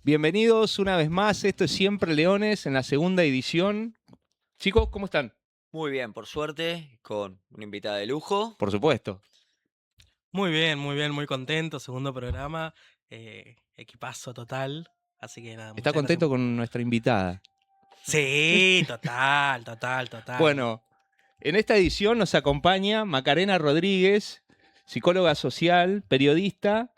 Bienvenidos una vez más, esto es Siempre Leones en la segunda edición. Chicos, ¿cómo están? Muy bien, por suerte, con una invitada de lujo. Por supuesto. Muy bien, muy contento. Segundo programa, equipazo total. Así que nada, ¿Está muchas gracias. contento con nuestra invitada? Sí, total, total, total. Bueno, en esta edición nos acompaña Macarena Rodríguez, psicóloga social, periodista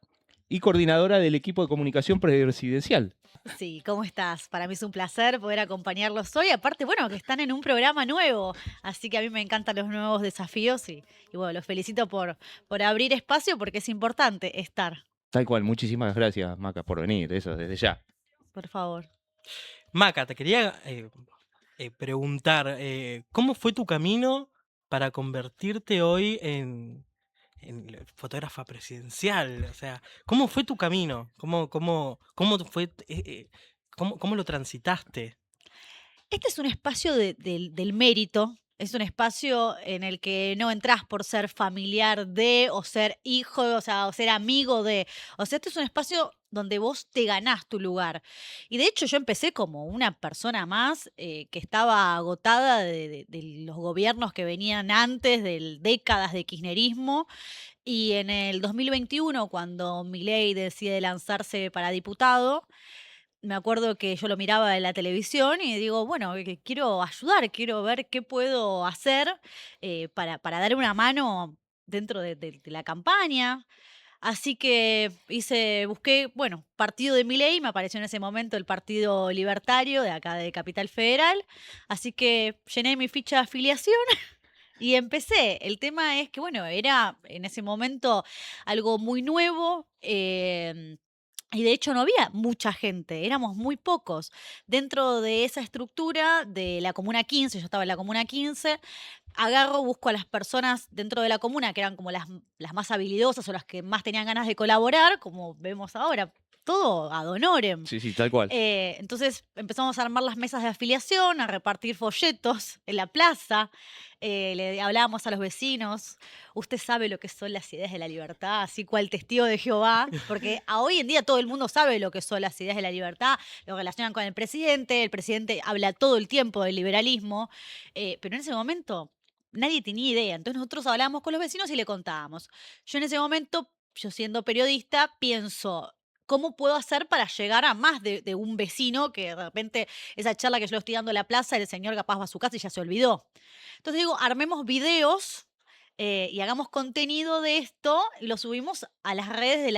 y coordinadora del equipo de comunicación presidencial. Sí, ¿cómo estás? Para mí es un placer poder acompañarlos hoy. Aparte, bueno, que están en un programa nuevo, así que a mí me encantan los nuevos desafíos y bueno, los felicito por abrir espacio porque es importante estar, Tal cual, muchísimas gracias, Maca, por venir, eso, desde ya. por favor. Maca, te quería preguntar, ¿cómo fue tu camino para convertirte hoy en fotógrafa presidencial? O sea, ¿cómo fue tu camino? ¿Cómo fue, cómo lo transitaste? Este es un espacio del mérito. Es un espacio en el que no entras por ser familiar de, o ser hijo, o sea, o ser amigo de. O sea, este es un espacio donde vos te ganás tu lugar. Y de hecho, yo empecé como una persona más que estaba agotada de los gobiernos que venían antes, de décadas de kirchnerismo. Y en el 2021, cuando Milei decide lanzarse para diputado, me acuerdo que yo lo miraba en la televisión y digo, bueno, que quiero ayudar, quiero ver qué puedo hacer para dar una mano dentro de la campaña. Así que busqué, bueno, partido de Milei, me apareció en ese momento el Partido Libertario de acá de Capital Federal. Así que llené mi ficha de afiliación y empecé. El tema es que, bueno, era en ese momento algo muy nuevo. Y de hecho no había mucha gente, éramos muy pocos. Dentro de esa estructura de la Comuna 15, yo estaba en la Comuna 15, agarro, busco a las personas dentro de la comuna que eran como las más habilidosas o las que más tenían ganas de colaborar, como vemos ahora, todo ad honorem. Sí, sí, tal cual. Entonces empezamos a armar las mesas de afiliación, a repartir folletos en la plaza. Le hablábamos a los vecinos. Usted sabe lo que son las ideas de la libertad, así cual testigo de Jehová, porque hoy en día todo el mundo sabe lo que son las ideas de la libertad, lo relacionan con el presidente habla todo el tiempo del liberalismo, pero en ese momento nadie tenía idea. Entonces nosotros hablábamos con los vecinos y le contábamos. Yo en ese momento, yo siendo periodista, pienso, ¿cómo puedo hacer para llegar a más de un vecino que de repente esa charla que yo le estoy dando en la plaza, el señor capaz va a su casa y ya se olvidó? Entonces digo, armemos videos y hagamos contenido de esto y lo subimos a las redes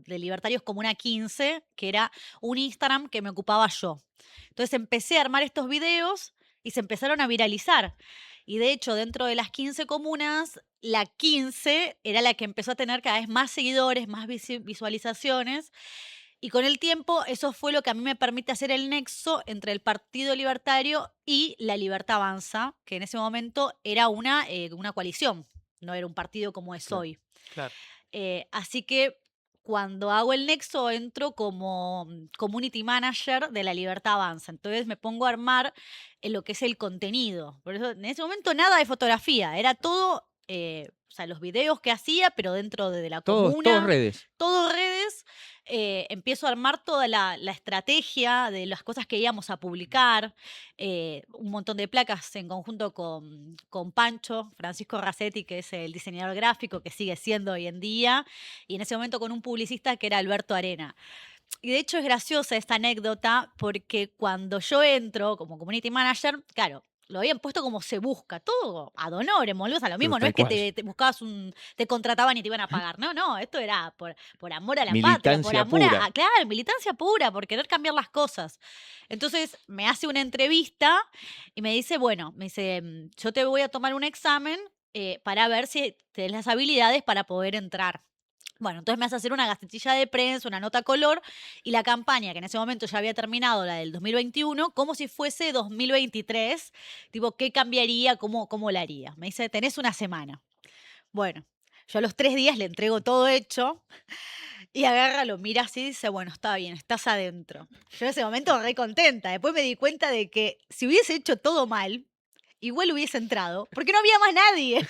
de Libertarios Comuna 15, que era un Instagram que me ocupaba yo. Entonces empecé a armar estos videos y se empezaron a viralizar. Y de hecho, dentro de las 15 comunas, la 15 era la que empezó a tener cada vez más seguidores, más visualizaciones. Y con el tiempo, eso fue lo que a mí me permite hacer el nexo entre el Partido Libertario y la Libertad Avanza, que en ese momento era una coalición, no era un partido como es Claro, hoy. claro. Así que cuando hago el nexo entro como community manager de la Libertad Avanza. Entonces me pongo a armar lo que es el contenido. Por eso en ese momento nada de fotografía, era todo, o sea, los videos que hacía, pero dentro de la Todos comuna, redes. todo redes. Empiezo a armar toda la estrategia de las cosas que íbamos a publicar, un montón de placas en conjunto con Pancho, Francisco Racetti, que es el diseñador gráfico que sigue siendo hoy en día, y en ese momento con un publicista que era Alberto Arena. Y de hecho es graciosa esta anécdota porque cuando yo entro como community manager, claro, lo habían puesto como se busca, todo ad honorem, volvemos a lo Pero mismo, no tal es que cual. te contrataban y te iban a pagar, no, no, esto era por amor a la patria, por Militancia amor pura. claro, militancia pura, por querer cambiar las cosas. Entonces me hace una entrevista y me dice, bueno, me dice, yo te voy a tomar un examen para ver si tienes las habilidades para poder entrar. Bueno, entonces me hace hacer una gacetilla de prensa, una nota color y la campaña, que en ese momento ya había terminado, la del 2021, como si fuese 2023, tipo, ¿qué cambiaría? ¿Cómo la haría? Me dice, tenés una semana. Bueno, yo a los 3 días le entrego todo hecho y agarra, lo mira así y dice, bueno, está bien, estás adentro. Yo en ese momento re contenta. Después me di cuenta de que si hubiese hecho todo mal igual hubiese entrado, porque no había más nadie.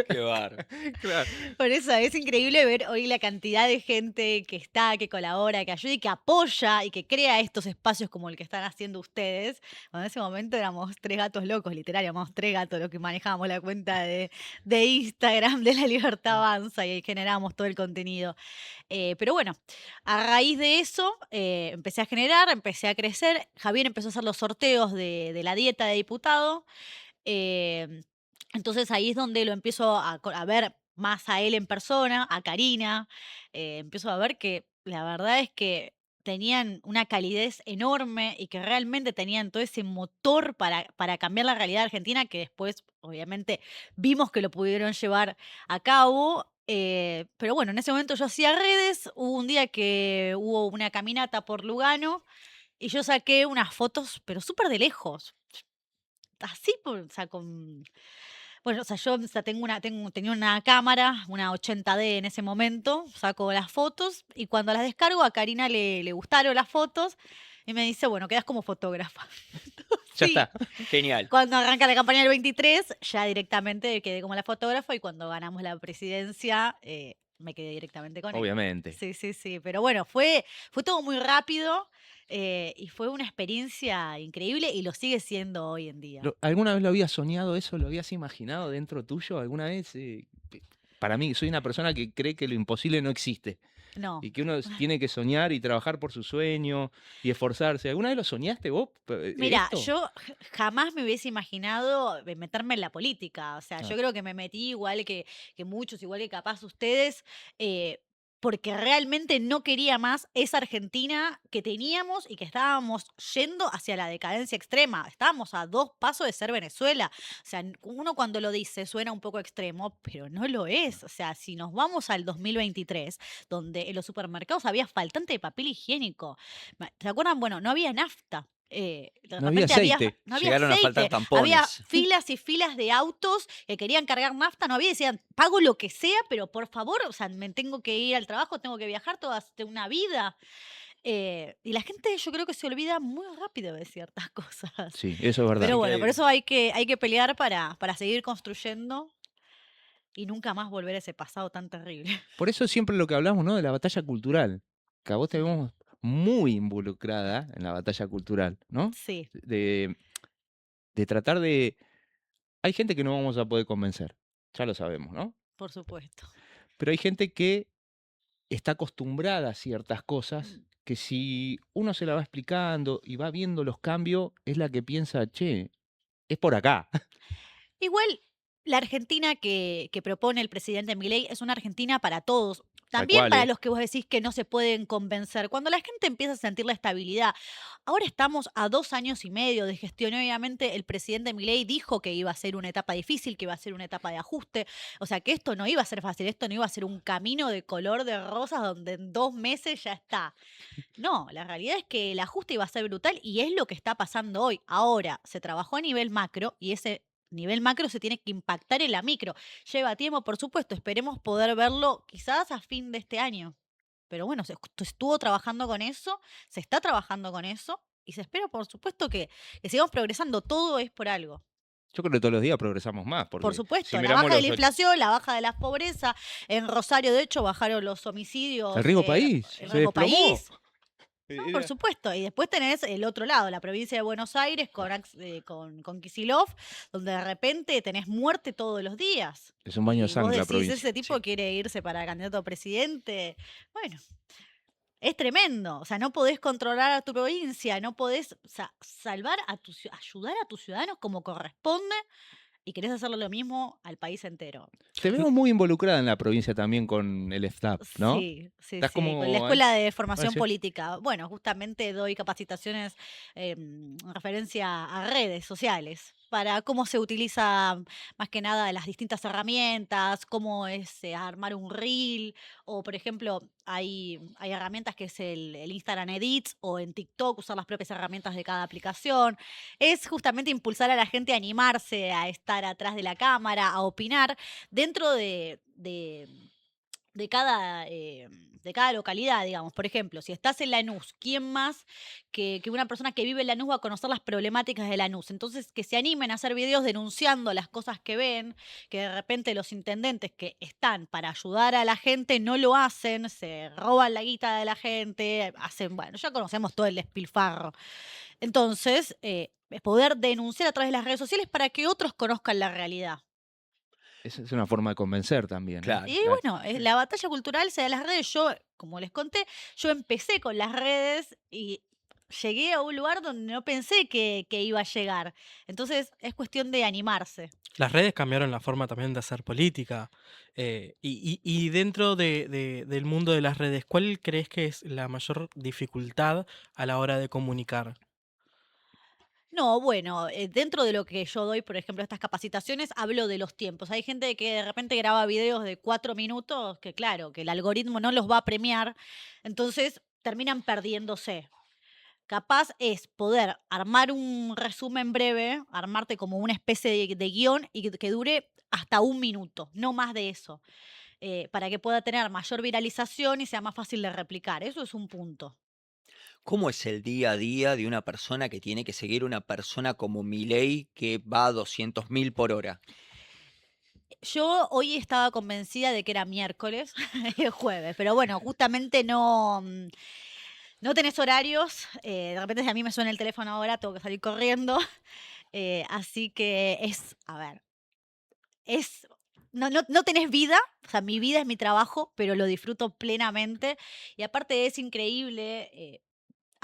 Qué bar. Claro. Por eso es increíble ver hoy la cantidad de gente que está, que colabora, que ayuda y que apoya y que crea estos espacios como el que están haciendo ustedes. Cuando en ese momento éramos 3 gatos locos, literal, éramos 3 gatos los que manejábamos la cuenta de Instagram de La Libertad Avanza y ahí generábamos todo el contenido. Pero bueno, a raíz de eso empecé a generar, empecé a crecer. Javier empezó a hacer los sorteos de la dieta de diputado. eh, entonces ahí es donde lo empiezo a ver más a él en persona, a Karina. Empiezo a ver que la verdad es que tenían una calidez enorme y que realmente tenían todo ese motor para cambiar la realidad argentina que después, obviamente, vimos que lo pudieron llevar a cabo. Pero bueno, en ese momento yo hacía redes. Hubo un día que hubo una caminata por Lugano y yo saqué unas fotos, pero súper de lejos. Así, o sea, bueno, o sea, yo o sea, tenía una cámara, una 80D en ese momento, saco las fotos y cuando las descargo a Karina le gustaron las fotos y me dice, bueno, quedas como fotógrafa. Ya Sí, está. Genial. cuando arranca la campaña del 23, ya directamente quedé como la fotógrafa y cuando ganamos la presidencia, me quedé directamente con él. Obviamente. Sí, sí, sí. Pero bueno, fue todo muy rápido y fue una experiencia increíble y lo sigue siendo hoy en día. ¿Alguna vez lo habías soñado eso? ¿Lo habías imaginado dentro tuyo alguna vez? Para mí, soy una persona que cree que lo imposible no existe No. y que uno tiene que soñar y trabajar por su sueño y esforzarse. ¿Alguna vez lo soñaste vos? Mira, ¿Esto? yo jamás me hubiese imaginado meterme en la política. O sea, Ah, yo creo que me metí igual que muchos, igual que capaz ustedes, porque realmente no quería más esa Argentina que teníamos y que estábamos yendo hacia la decadencia extrema. Estábamos a 2 pasos de ser Venezuela. O sea, uno cuando lo dice suena un poco extremo, pero no lo es. O sea, si nos vamos al 2023, donde en los supermercados había faltante de papel higiénico, ¿se acuerdan? Bueno, no había nafta. De no había repente aceite. no había Llegaron a faltar aceite, había tampones. filas y filas de autos que querían cargar nafta, no había, decían, pago lo que sea, pero por favor, o sea, me tengo que ir al trabajo, tengo que viajar toda una vida. Y la gente yo creo que se olvida muy rápido de ciertas cosas. Sí, eso es verdad. Pero bueno, por Increíble. eso hay que pelear para seguir construyendo y nunca más volver a ese pasado tan terrible. Por eso siempre lo que hablamos, ¿no? De la batalla cultural. Que a vos te vemos muy involucrada en la batalla cultural, ¿no? Sí, De tratar de... Hay gente que no vamos a poder convencer, ya lo sabemos, ¿no? por supuesto. Pero hay gente que está acostumbrada a ciertas cosas que si uno se la va explicando y va viendo los cambios, es la que piensa, che, es por acá. Igual, la Argentina que propone el presidente Milei es una Argentina para todos. Tal También cual, para ¿eh? los que vos decís que no se pueden convencer. Cuando la gente empieza a sentir la estabilidad, ahora estamos a 2 años y medio de gestión. Y obviamente el presidente Milei dijo que iba a ser una etapa difícil, que iba a ser una etapa de ajuste. O sea, que esto no iba a ser fácil, esto no iba a ser un camino de color de rosas donde en 2 meses ya está. No, la realidad es que el ajuste iba a ser brutal y es lo que está pasando hoy. Ahora, se trabajó a nivel macro y ese nivel macro se tiene que impactar en la micro. Lleva tiempo, por supuesto, esperemos poder verlo quizás a fin de este año. Pero bueno, se estuvo trabajando con eso, se está trabajando con eso y se espera, por supuesto, que sigamos progresando. Todo es por algo. Yo creo que todos los días progresamos más, Por porque si supuesto, la miramos baja de los... la inflación, la baja de la pobreza. En Rosario, de hecho, bajaron los El homicidios. riesgo país El se riesgo desplomó. país. No, por supuesto. Y después tenés el otro lado, la provincia de Buenos Aires con Kicillof, donde de repente tenés muerte todos los días. Es un baño Y de vos sangre la decís, provincia. ese tipo Sí. quiere irse para candidato a presidente. Bueno, es tremendo. O sea, no podés controlar a tu provincia, no podés salvar ayudar a tus ciudadanos como corresponde y querés hacerle lo mismo al país entero. Te veo muy involucrada en la provincia también con el staff, ¿no? Sí, sí, Estás sí, con la como ahí. Escuela de Formación sí. Política. Bueno, justamente doy capacitaciones en referencia a redes sociales para cómo se utiliza más que nada las distintas herramientas, cómo es armar un reel, o por ejemplo, hay herramientas que es el Instagram Edits o en TikTok usar las propias herramientas de cada aplicación. Es justamente impulsar a la gente a animarse a estar atrás de la cámara, a opinar dentro de cada localidad, digamos. Por ejemplo, si estás en Lanús, ¿quién más que una persona que vive en Lanús va a conocer las problemáticas de Lanús? Entonces, que se animen a hacer videos denunciando las cosas que ven, que de repente los intendentes que están para ayudar a la gente no lo hacen, se roban la guita de la gente, hacen, bueno, ya conocemos todo el despilfarro. Entonces, poder denunciar a través de las redes sociales para que otros conozcan la realidad. Esa es una forma de convencer también, ¿no? Claro. Y bueno, la batalla cultural se da en las redes. Yo, como les conté, yo empecé con las redes y llegué a un lugar donde no pensé que iba a llegar. Entonces, es cuestión de animarse. Las redes cambiaron la forma también de hacer política. Y dentro del mundo de las redes, ¿cuál crees que es la mayor dificultad a la hora de comunicar? No, bueno, dentro de lo que yo doy, por ejemplo, estas capacitaciones, hablo de los tiempos. Hay gente que de repente graba videos de 4 minutos que, claro, que el algoritmo no los va a premiar, entonces terminan perdiéndose. Capaz es poder armar un resumen breve, armarte como una especie de guión y que dure hasta 1 minuto, no más de eso, para que pueda tener mayor viralización y sea más fácil de replicar. Eso es un punto. ¿Cómo es el día a día de una persona que tiene que seguir una persona como Milei que va a 200.000 por hora? Yo hoy estaba convencida de que era miércoles y es jueves, pero bueno, justamente no, no tenés horarios. De repente, si a mí me suena el teléfono ahora, tengo que salir corriendo. Así que es, a ver, es. No tenés vida, o sea, mi vida es mi trabajo, pero lo disfruto plenamente. Y aparte es increíble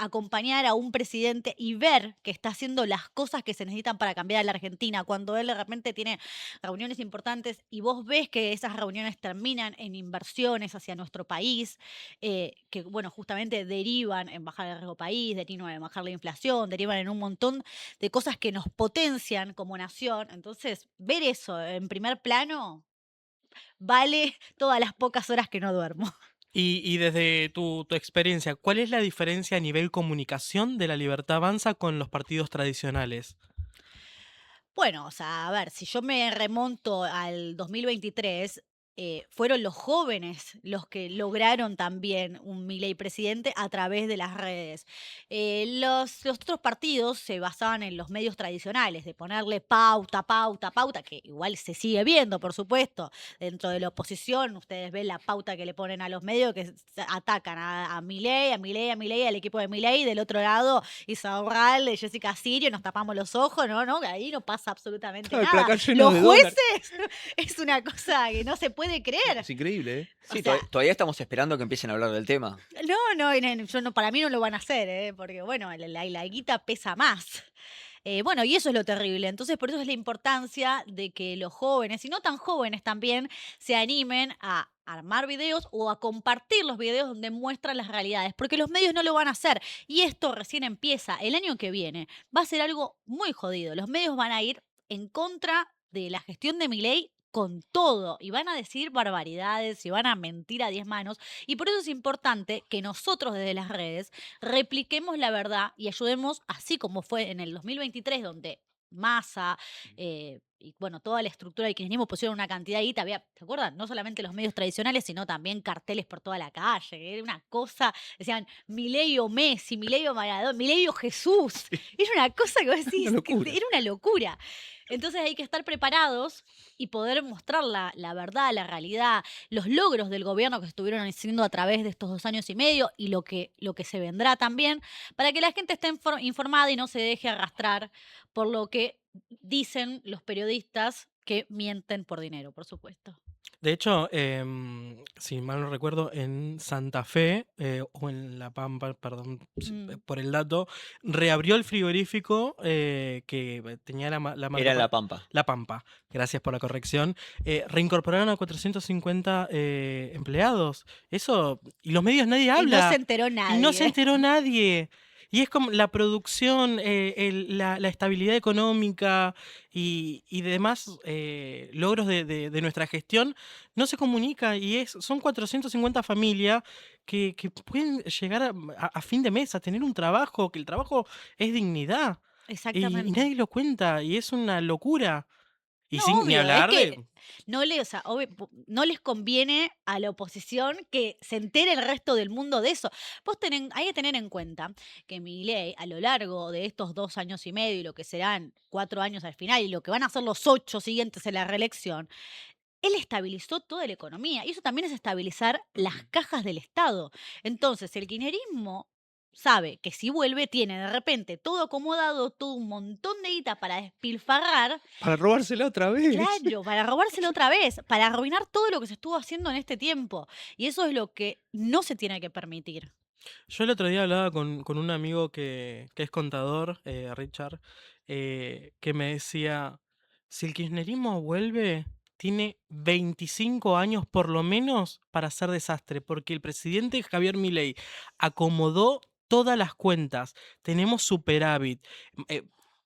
acompañar a un presidente y ver que está haciendo las cosas que se necesitan para cambiar a la Argentina, cuando él de repente tiene reuniones importantes y vos ves que esas reuniones terminan en inversiones hacia nuestro país, que bueno, justamente derivan en bajar el riesgo país, derivan en bajar la inflación, derivan en un montón de cosas que nos potencian como nación. Entonces, ver eso en primer plano vale todas las pocas horas que no duermo. Y desde tu experiencia, ¿cuál es la diferencia a nivel comunicación de la Libertad Avanza con los partidos tradicionales? Bueno, o sea, a ver, si yo me remonto al 2023, fueron los jóvenes los que lograron también un Milei presidente a través de las redes. Los otros partidos se basaban en los medios tradicionales, de ponerle pauta, pauta, pauta, que igual se sigue viendo, por supuesto. Dentro de la oposición, ustedes ven la pauta que le ponen a los medios que atacan a Milei, a Milei, a Milei, al equipo de Milei. Del otro lado, Isaurral, Jessica Sirio, nos tapamos los ojos, no, no, ahí no pasa absolutamente Claro, el nada. placar lleno Los de dólares. jueces es una cosa que no se puede creer. Es increíble, ¿eh? Sí, O sea, todavía estamos esperando que empiecen a hablar del tema. no, no, yo no, para mí no lo van a hacer, porque bueno, la guita pesa más. Bueno, y eso es lo terrible. Entonces, por eso es la importancia de que los jóvenes, y no tan jóvenes también, se animen a armar videos o a compartir los videos donde muestran las realidades, porque los medios no lo van a hacer. Y esto recién empieza. El año que viene va a ser algo muy jodido. Los medios van a ir en contra de la gestión de Milei con todo y van a decir barbaridades y van a mentir a 10 manos. Y por eso es importante que nosotros desde las redes repliquemos la verdad y ayudemos, así como fue en el 2023, donde Massa y bueno, toda la estructura del kirchnerismo pusieron una cantidad de guita. Había, ¿te acuerdan? No solamente los medios tradicionales, sino también carteles por toda la calle. Era una cosa, decían Milei o Messi, Milei o Maradona, Milei o Jesús. Era una cosa que vos decís, Una locura. era una locura. Entonces hay que estar preparados y poder mostrar la verdad, la realidad, los logros del gobierno que estuvieron haciendo a través de estos 2 años y medio y lo que se vendrá también, para que la gente esté informada y no se deje arrastrar por lo que dicen los periodistas que mienten por dinero, por supuesto. De hecho, si mal no recuerdo, en Santa Fe o en La Pampa, perdón Mm. por el dato, reabrió el frigorífico que tenía la marca Era en La Pampa. La Pampa. Gracias por la corrección. Reincorporaron a 450 empleados. Eso, y los medios nadie Y no habla. se enteró nadie. Y no se enteró nadie. Y es como la producción, la estabilidad económica y demás logros de nuestra gestión no se comunica y son 450 familias que pueden llegar a fin de mes a tener un trabajo, que el trabajo es dignidad y Exactamente. nadie lo cuenta y es una locura. Y No, sin ni obvio, es hablar que de... o sea, no les conviene a la oposición que se entere el resto del mundo de eso. Hay que tener en cuenta que Milei, a lo largo de estos 2 años y medio, y lo que serán 4 años al final, y lo que van a ser los 8 siguientes en la reelección, él estabilizó toda la economía. Y eso también es estabilizar las cajas del Estado. Entonces, el kirchnerismo sabe que si vuelve, tiene de repente todo acomodado, todo un montón de guita para despilfarrar. Para robársela otra vez. Claro, para robárselo otra vez, para arruinar todo lo que se estuvo haciendo en este tiempo. Y eso es lo que no se tiene que permitir. Yo el otro día hablaba con un amigo que es contador, Richard, que me decía, si el kirchnerismo vuelve, tiene 25 años por lo menos para hacer desastre, porque el presidente Javier Milei acomodó todas las cuentas, tenemos superávit,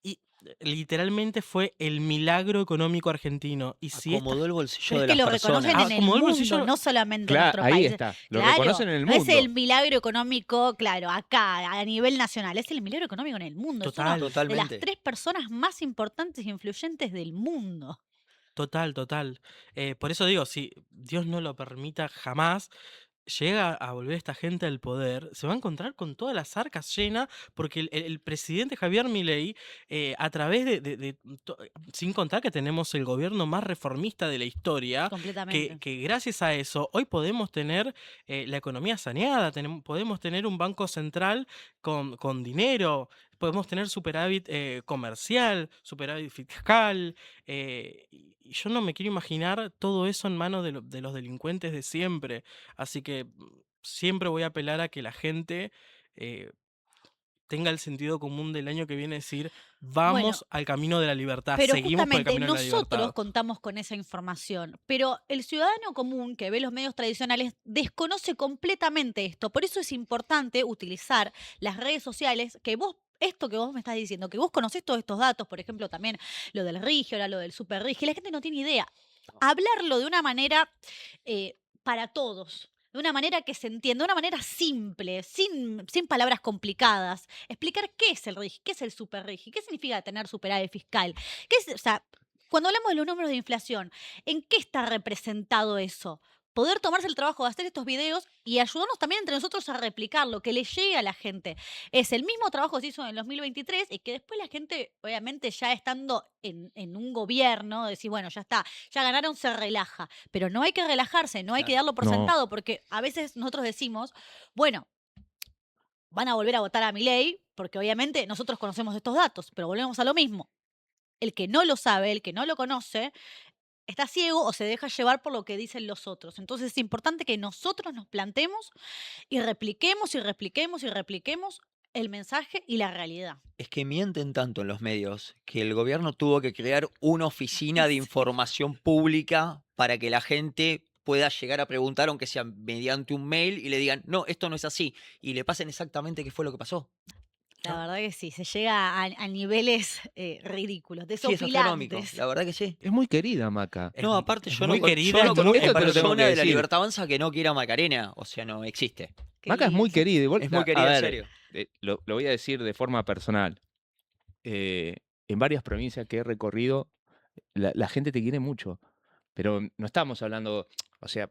y literalmente fue el milagro económico argentino. Y si esta Acomodó el bolsillo Pero es de que las lo reconocen personas. en el Acomodó el mundo, bolsillo. no solamente en Claro, nuestro ahí país. está. Lo Claro, reconocen en el no es mundo. el milagro económico, claro, acá, a nivel nacional, es el milagro económico en el mundo. Es uno Total, de las Totalmente. 3 personas más importantes e influyentes del mundo. total, total. Por eso digo, si Dios no lo permita jamás, llega a volver esta gente al poder, se va a encontrar con todas las arcas llenas, porque el presidente Javier Milei, a través sin contar que tenemos el gobierno más reformista de la historia, Completamente. que gracias a eso hoy podemos tener la economía saneada, podemos tener un banco central con dinero, podemos tener superávit comercial, superávit fiscal, y yo no me quiero imaginar todo eso en manos de los delincuentes de siempre. Así que siempre voy a apelar a que la gente eh, tenga el sentido común del año que viene, decir, Bueno, vamos al camino de la libertad, pero seguimos por el justamente camino de la nosotros libertad. contamos con esa información, pero el ciudadano común que ve los medios tradicionales desconoce completamente esto. Por eso es importante utilizar las redes sociales, esto que vos me estás diciendo, que vos conocés todos estos datos, por ejemplo, también lo del RIGI, ahora lo del Super RIGI, la gente no tiene idea. Hablarlo de una manera para todos. De una manera que se entienda, de una manera simple, sin palabras complicadas. Explicar qué es el RIGI, qué es el super RIGI, qué significa tener superávit fiscal. O sea, cuando hablamos de los números de inflación, ¿en qué está representado eso? Poder tomarse el trabajo de hacer estos videos y ayudarnos también entre nosotros a replicarlo, que le llegue a la gente. Es el mismo trabajo que se hizo en el 2023 y que después la gente, obviamente, ya estando en un gobierno, decir, bueno, ya está, ya ganaron, se relaja. Pero no hay que relajarse, no hay que Claro. darlo por No. sentado, porque a veces nosotros decimos, bueno, van a volver a votar a Milei, porque obviamente nosotros conocemos estos datos, pero volvemos a lo mismo. El que no lo sabe, el que no lo conoce, está ciego o se deja llevar por lo que dicen los otros. Entonces es importante que nosotros nos plantemos y repliquemos y repliquemos y repliquemos el mensaje y la realidad. Es que mienten tanto en los medios que el gobierno tuvo que crear una oficina de Sí. información pública para que la gente pueda llegar a preguntar, aunque sea mediante un mail, y le digan, no, esto no es así, y le pasen exactamente qué fue lo que pasó. La verdad que sí, se llega a niveles ridículos, Sí, es astronómico, desopilantes. la verdad que sí. Es muy querida, Maca. Es No, aparte es yo muy no, querida, yo no es muy- conozco esto te lo tengo persona que de la decir. Libertad Avanza que no quiera a Macarena, o sea, no existe. Qué Maca es muy lindo. querida. Igual, Es muy a querida, en ver, serio. lo voy a decir de forma personal. En varias provincias que he recorrido, la gente te quiere mucho. Pero no estamos hablando, o sea,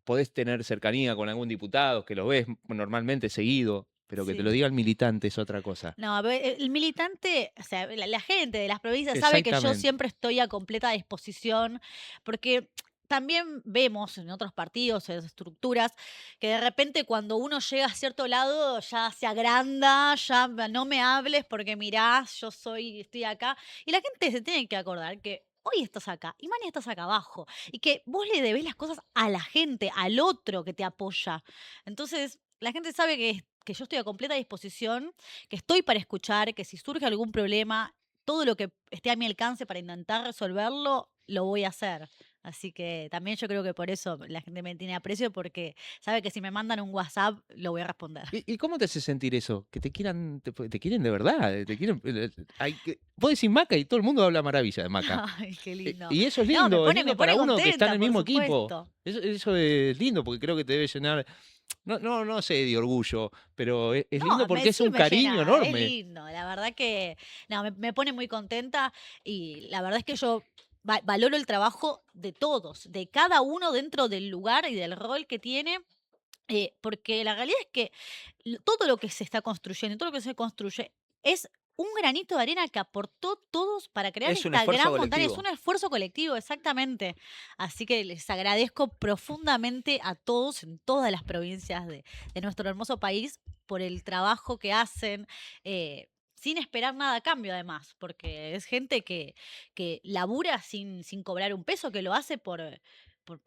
podés tener cercanía con algún diputado que lo ves normalmente seguido, pero que te Sí. lo diga el militante es otra cosa. No, a ver, el militante, o sea, la gente de las provincias sabe que yo Exactamente. siempre estoy a completa disposición, porque también vemos en otros partidos, en estructuras, que de repente cuando uno llega a cierto lado ya se agranda, ya no me hables porque mirás, estoy acá. Y la gente se tiene que acordar que hoy estás acá y mañana estás acá abajo. Y que vos le debés las cosas a la gente, al otro que te apoya. Entonces, la gente sabe que yo estoy a completa disposición, que estoy para escuchar, que si surge algún problema, todo lo que esté a mi alcance para intentar resolverlo, lo voy a hacer. Así que también yo creo que por eso la gente me tiene aprecio, porque sabe que si me mandan un WhatsApp, lo voy a responder. ¿Y cómo te hace sentir eso? Que te quieran, te quieren de verdad, te quieren. Vos decís Maca y todo el mundo habla maravilla de Maca. Ay, qué lindo. Y eso es No, lindo, es me lindo para pone uno que está en contenta, el por mismo equipo. supuesto. Eso es lindo porque creo que te debe llenar, no sé, de orgullo, pero es No, lindo porque es sí un me cariño llena, es enorme. lindo. La verdad que no, me pone muy contenta y la verdad es que yo valoro el trabajo de todos, de cada uno dentro del lugar y del rol que tiene. Porque la realidad es que todo lo que se está construyendo, todo lo que se construye es un granito de arena que aportó todos para crear Es un esta esfuerzo gran montaña. Es un colectivo. esfuerzo colectivo, exactamente. Así que les agradezco profundamente a todos en todas las provincias de nuestro hermoso país por el trabajo que hacen. Sin esperar nada a cambio, además, porque es gente que labura sin cobrar un peso, que lo hace por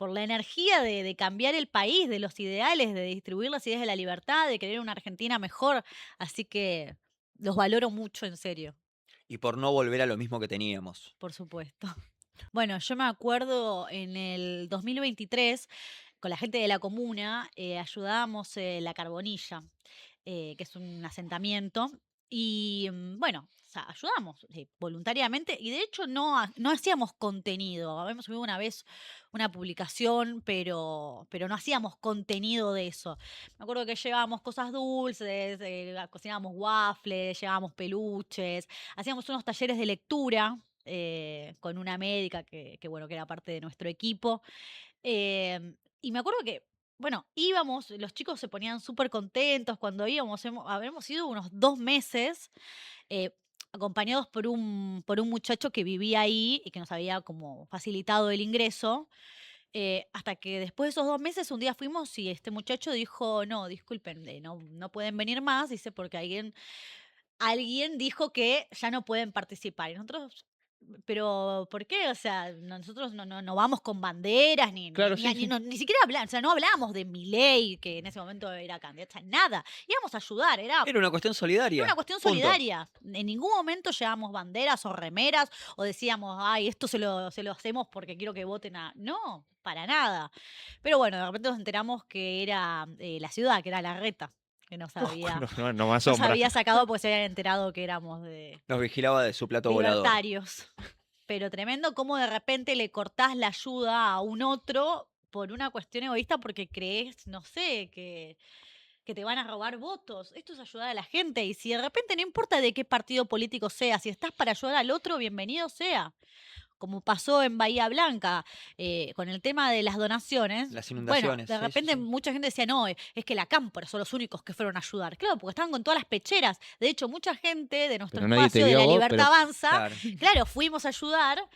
la energía de cambiar el país, de los ideales, de distribuir las ideas de la libertad, de querer una Argentina mejor. Así que los valoro mucho, en serio, Y por no volver a lo mismo que teníamos. por supuesto. Bueno, yo me acuerdo en el 2023, con la gente de la comuna, ayudábamos La Carbonilla, que es un asentamiento. Y bueno, o sea, ayudamos voluntariamente y de hecho no hacíamos contenido. Habíamos subido una vez una publicación, pero no hacíamos contenido de eso. Me acuerdo que llevábamos cosas dulces, cocinábamos waffles, llevábamos peluches, hacíamos unos talleres de lectura con una médica bueno, que era parte de nuestro equipo. Y me acuerdo que, bueno, íbamos, los chicos se ponían súper contentos cuando íbamos, habremos ido unos 2 meses, eh, acompañados por un muchacho que vivía ahí y que nos había como facilitado el ingreso. Hasta que después de esos 2 meses, un día fuimos y este muchacho dijo, no, disculpen, no pueden venir más, dice, porque alguien dijo que ya no pueden participar. Y nosotros, pero ¿por qué? O sea, nosotros no vamos con banderas, Claro, sí, sí. ni siquiera hablamos, o sea, no hablábamos de Milei, que en ese momento era candidata, nada. Íbamos a ayudar, Era una cuestión era solidaria. una cuestión Punto. solidaria. En ningún momento llevábamos banderas o remeras o decíamos, ay, esto se lo hacemos porque quiero que voten a. No, para nada. Pero bueno, de repente nos enteramos que era la ciudad, que era Larreta, que No me nos asombra. había sacado porque se habían enterado que éramos Nos vigilaba de su plato volador. libertarios. Pero tremendo cómo de repente le cortás la ayuda a un otro por una cuestión egoísta porque crees, no sé, que te van a robar votos. Esto es ayudar a la gente. Y si de repente no importa de qué partido político sea, si estás para ayudar al otro, bienvenido sea. Como pasó en Bahía Blanca con el tema de las donaciones. Las Bueno, inundaciones. de sí, sí, repente sí. mucha gente decía, no, es que la Cámpora son los únicos que fueron a ayudar. Claro, porque estaban con todas las pecheras. De hecho, mucha gente de nuestro Pero nadie te espacio de vio la a vos, Libertad pero Avanza, Claro. claro, fuimos a ayudar.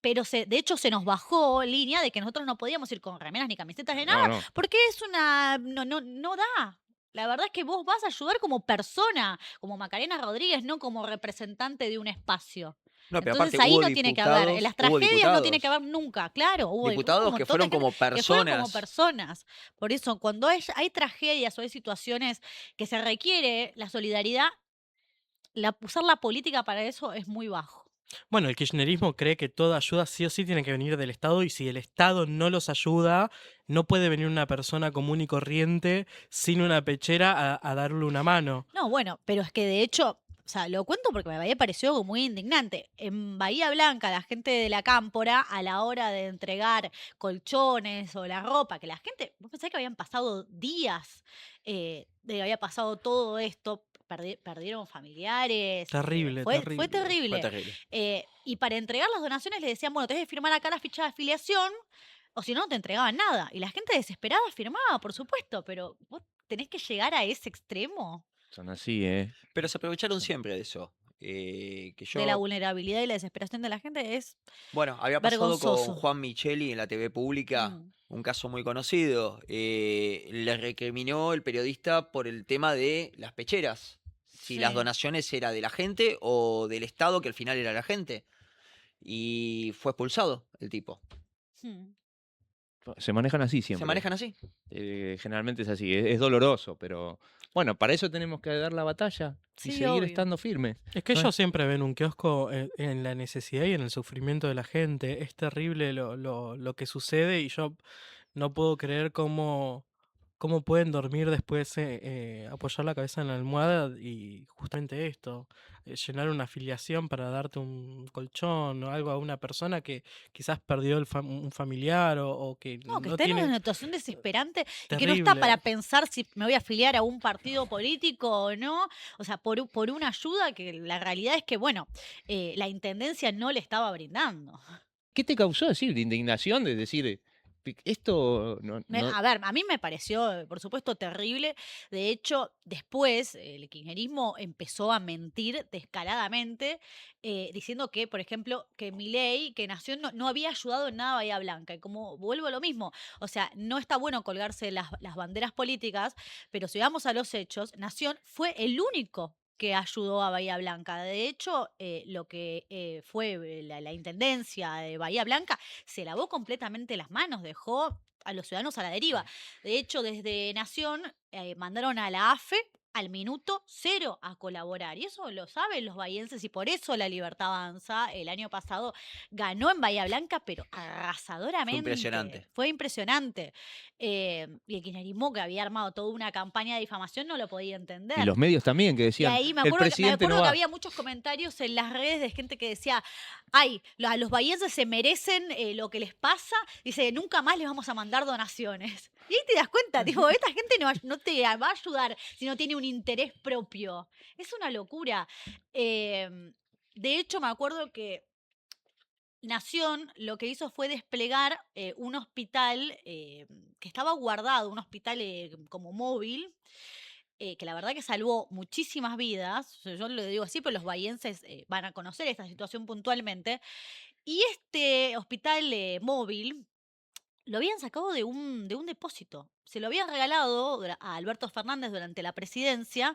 Pero de hecho se nos bajó línea de que nosotros no podíamos ir con remeras ni camisetas de nada, no. porque es una. No da. La verdad es que vos vas a ayudar como persona, como Macarena Rodríguez, no como representante de un espacio. No, pero Entonces aparte ahí hubo no tiene que haber. En las diputados, tragedias no tiene que haber nunca, claro. Hubo un diputados que montón de fueron gente como que fueron como personas. personas. Por eso, cuando hay tragedias o hay situaciones que se requiere la solidaridad, usar la política para eso es muy bajo. Bueno, el kirchnerismo cree que toda ayuda sí o sí tiene que venir del Estado y si el Estado no los ayuda, no puede venir una persona común y corriente sin una pechera a darle una mano. No, bueno, pero es que de hecho, o sea, lo cuento porque me había parecido algo muy indignante. En Bahía Blanca, la gente de la Cámpora, a la hora de entregar colchones o la ropa, que la gente, vos pensás que habían pasado días había pasado todo esto, perdieron familiares, Terrible, fue terrible. terrible. Fue terrible. Y para entregar las donaciones le decían, bueno, tenés que firmar acá la ficha de afiliación, o si no, no te entregaban nada. Y la gente desesperada firmaba, por supuesto, pero vos tenés que llegar a ese extremo. Son así, ¿eh? Pero se aprovecharon siempre de eso. Que De la yo, vulnerabilidad y la desesperación de la gente es bueno, había pasado con vergonzoso. Juan Micheli en la TV pública, Mm. un caso muy conocido. Le recriminó el periodista por el tema de las pecheras. Si las Sí. donaciones era de la gente o del Estado, que al final era la gente. Y fue expulsado el tipo. Mm. Se manejan así ¿Se siempre. manejan así? Generalmente es así, es doloroso, pero bueno, para eso tenemos que dar la batalla y Sí, seguir obvio. estando firmes. Es que No ellos siempre ven un kiosco en la necesidad y en el sufrimiento de la gente. Es terrible lo que sucede y yo no puedo creer cómo cómo pueden dormir después, apoyar la cabeza en la almohada y justamente esto, llenar una afiliación para darte un colchón o algo a una persona que quizás perdió un familiar o que No, que no está en una tiene situación desesperante y que no está para terrible. pensar si me voy a afiliar a un partido político o no. O sea, por una ayuda que la realidad es que, bueno, la intendencia no le estaba brindando. ¿Qué te causó decir de indignación de decir, esto no, A ver, a mí me pareció, por supuesto, terrible. De hecho, después el kirchnerismo empezó a mentir descaradamente, diciendo que, por ejemplo, que Milei, que Nación no había ayudado en nada a Bahía Blanca. Y como vuelvo a lo mismo, o sea, no está bueno colgarse las banderas políticas, pero si vamos a los hechos, Nación fue el único que ayudó a Bahía Blanca. De hecho, lo que fue la intendencia de Bahía Blanca se lavó completamente las manos, dejó a los ciudadanos a la deriva. De hecho, desde Nación mandaron a la AFE al minuto cero a colaborar. Y eso lo saben los bahienses y por eso la Libertad Avanza el año pasado ganó en Bahía Blanca, pero Fue arrasadoramente. impresionante. Fue impresionante. Y el kirchnerismo, que había armado toda una campaña de difamación, no lo podía y entender. los medios también que Y decían, ahí me el acuerdo, me presidente acuerdo no que va. había muchos comentarios en las redes de gente que decía, ay, a los bahienses se merecen lo que les pasa, dice, nunca más les vamos a mandar donaciones. Y ahí te das cuenta, tipo, esta gente no te va a ayudar si no tiene un interés propio. Es una locura. De hecho, me acuerdo que Nación lo que hizo fue desplegar un hospital que estaba guardado, un hospital como móvil, que la verdad que salvó muchísimas vidas. O sea, yo lo digo así, pero los bahienses van a conocer esta situación puntualmente. Y este hospital móvil lo habían sacado de un depósito. Se lo había regalado a Alberto Fernández durante la presidencia,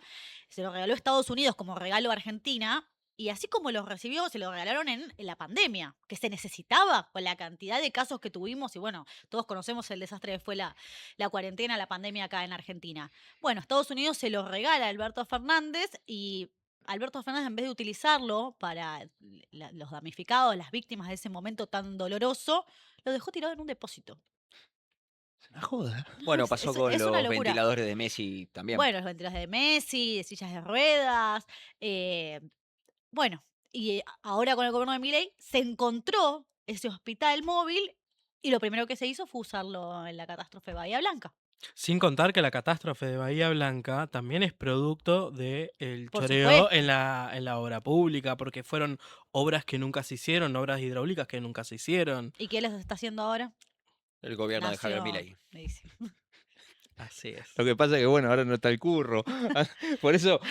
se lo regaló Estados Unidos como regalo a Argentina, y así como lo recibió, se lo regalaron en la pandemia, que se necesitaba con la cantidad de casos que tuvimos, y bueno, todos conocemos el desastre que fue la cuarentena, la pandemia acá en Argentina. Bueno, Estados Unidos se lo regala a Alberto Fernández y Alberto Fernández, en vez de utilizarlo para los damnificados, las víctimas de ese momento tan doloroso, lo dejó tirado en un depósito. Es una joda. No, Bueno, pasó con es una los locura. ventiladores de Messi también. Bueno, los ventiladores de Messi, de sillas de ruedas. eh, bueno, y ahora con el gobierno de Milei se encontró ese hospital móvil y lo primero que se hizo fue usarlo en la catástrofe Bahía Blanca. Sin contar que la catástrofe de Bahía Blanca también es producto del Por choreo supuesto. en la obra pública, porque fueron obras que nunca se hicieron, obras hidráulicas que nunca se hicieron. ¿Y qué les está haciendo ahora? El gobierno de Javier Nación, Milei. me dice. Así es. Lo que pasa es que, bueno, ahora no está el curro. Por eso,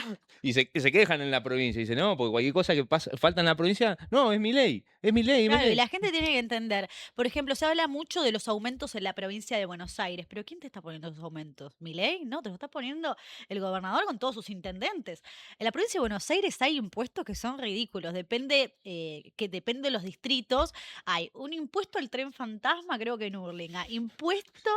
y se quejan en la provincia. Dicen, no, porque cualquier cosa que pasa, falta en la provincia, no, es mi ley, es mi ley, es mi Claro, y ley. la gente tiene que entender. Por ejemplo, se habla mucho de los aumentos en la provincia de Buenos Aires, pero ¿quién te está poniendo esos aumentos? ¿Milei? No, te lo está poniendo el gobernador con todos sus intendentes. En la provincia de Buenos Aires hay impuestos que son ridículos. Depende de los distritos. Hay un impuesto al tren fantasma, creo que en Hurlingham. Impuesto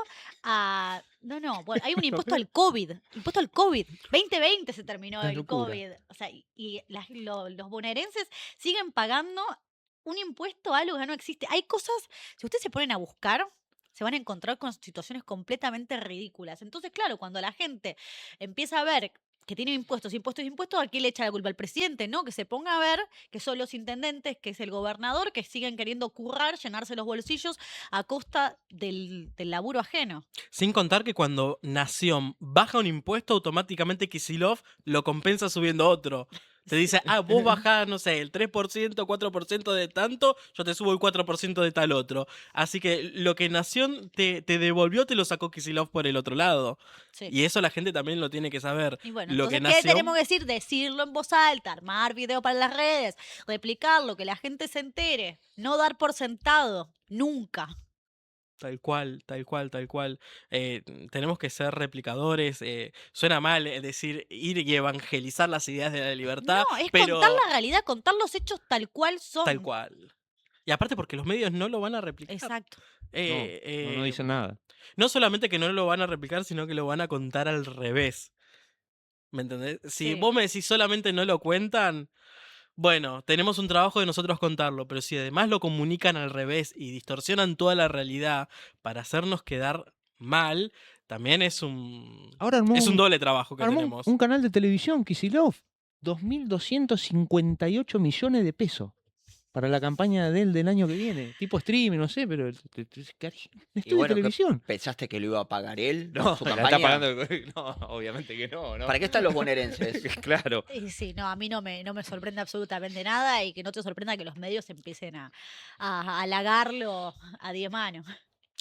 a. No, bueno, hay un impuesto al COVID. Impuesto al COVID. 2020 se terminó Una el locura. COVID. O sea, los bonaerenses siguen pagando un impuesto a algo que no existe. Hay cosas, si ustedes se ponen a buscar, se van a encontrar con situaciones completamente ridículas. Entonces, claro, cuando la gente empieza a ver que tiene impuestos, impuestos, impuestos, ¿a quién le echa la culpa? Al presidente, ¿no? Que se ponga a ver que son los intendentes, que es el gobernador, que siguen queriendo currar, llenarse los bolsillos a costa del laburo ajeno. Sin contar que cuando Nación baja un impuesto, automáticamente Kicillof lo compensa subiendo otro. Te dice, vos bajás, no sé, el 3%, 4% de tanto, yo te subo el 4% de tal otro. Así que lo que Nación te devolvió, te lo sacó Kicillof por el otro lado. Sí. Y eso la gente también lo tiene que saber. Y bueno, Lo entonces, que ¿qué Nación, tenemos que decir? Decirlo en voz alta, armar video para las redes, replicarlo, que la gente se entere, no dar por sentado, nunca. Tal cual, tal cual, tal cual. Tenemos que ser replicadores. Suena mal decir ir y evangelizar las ideas de la libertad, No, es pero contar la realidad, contar los hechos tal cual son. tal cual. Y aparte porque los medios no lo van a replicar. Exacto. No dicen nada. No solamente que no lo van a replicar, sino que lo van a contar al revés. ¿Me entendés? Si Sí. vos me decís solamente no lo cuentan, bueno, tenemos un trabajo de nosotros contarlo, pero si además lo comunican al revés y distorsionan toda la realidad para hacernos quedar mal, también es un Ahora armó doble trabajo que tenemos. un canal de televisión, Kicillof, 2.258 millones de pesos para la campaña de él del año que viene. Tipo streaming, no sé, pero un Y estudio bueno, de televisión. ¿pensaste que lo iba a pagar él? No, su la campaña. está pagando. No, obviamente que no, ¿no? ¿Para qué están los bonaerenses? Claro. Y sí, no, a mí no me sorprende absolutamente nada y que no te sorprenda que los medios empiecen a halagarlo a 10 manos.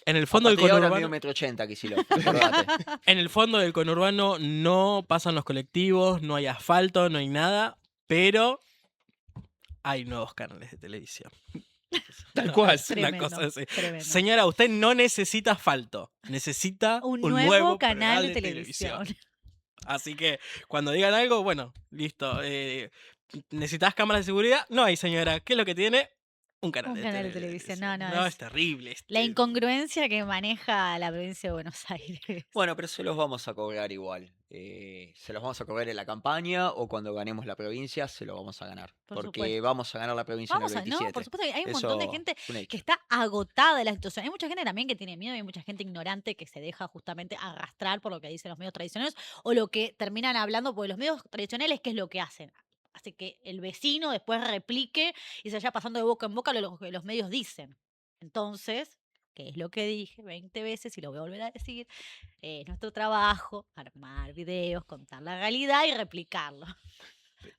En el fondo del Aparte, ahora conurbano, mido 1,80 m, Kicillof, acordate. en el fondo del conurbano no pasan los colectivos, no hay asfalto, no hay nada, pero hay nuevos canales de televisión. Tal cual. Es una Tremendo, cosa así. tremendo. Señora, usted no necesita asfalto, necesita Un un nuevo canal canal de de televisión. Así que cuando digan algo, bueno, listo. ¿Necesitas cámaras de seguridad? No hay, señora. ¿Qué es lo que tiene? Un canal, Un canal de televisión. No, No, es es terrible. la incongruencia que maneja la provincia de Buenos Aires. Bueno, pero se los vamos a cobrar igual. Se los vamos a cobrar en la campaña o cuando ganemos la provincia se lo vamos a ganar. Por Porque supuesto. vamos a ganar la provincia en el Vamos a, 27. no, por supuesto que hay un montón de Eso gente es un que hecho. está agotada de la situación. Hay mucha gente también que tiene miedo y hay mucha gente ignorante que se deja justamente arrastrar por lo que dicen los medios tradicionales o lo que terminan hablando, porque los medios tradicionales, ¿qué es lo que hacen? Hace que el vecino después replique y se vaya pasando de boca en boca lo que los medios dicen. Entonces, ¿qué es lo que dije 20 veces y lo voy a volver a decir? Es nuestro trabajo armar videos, contar la realidad y replicarlo.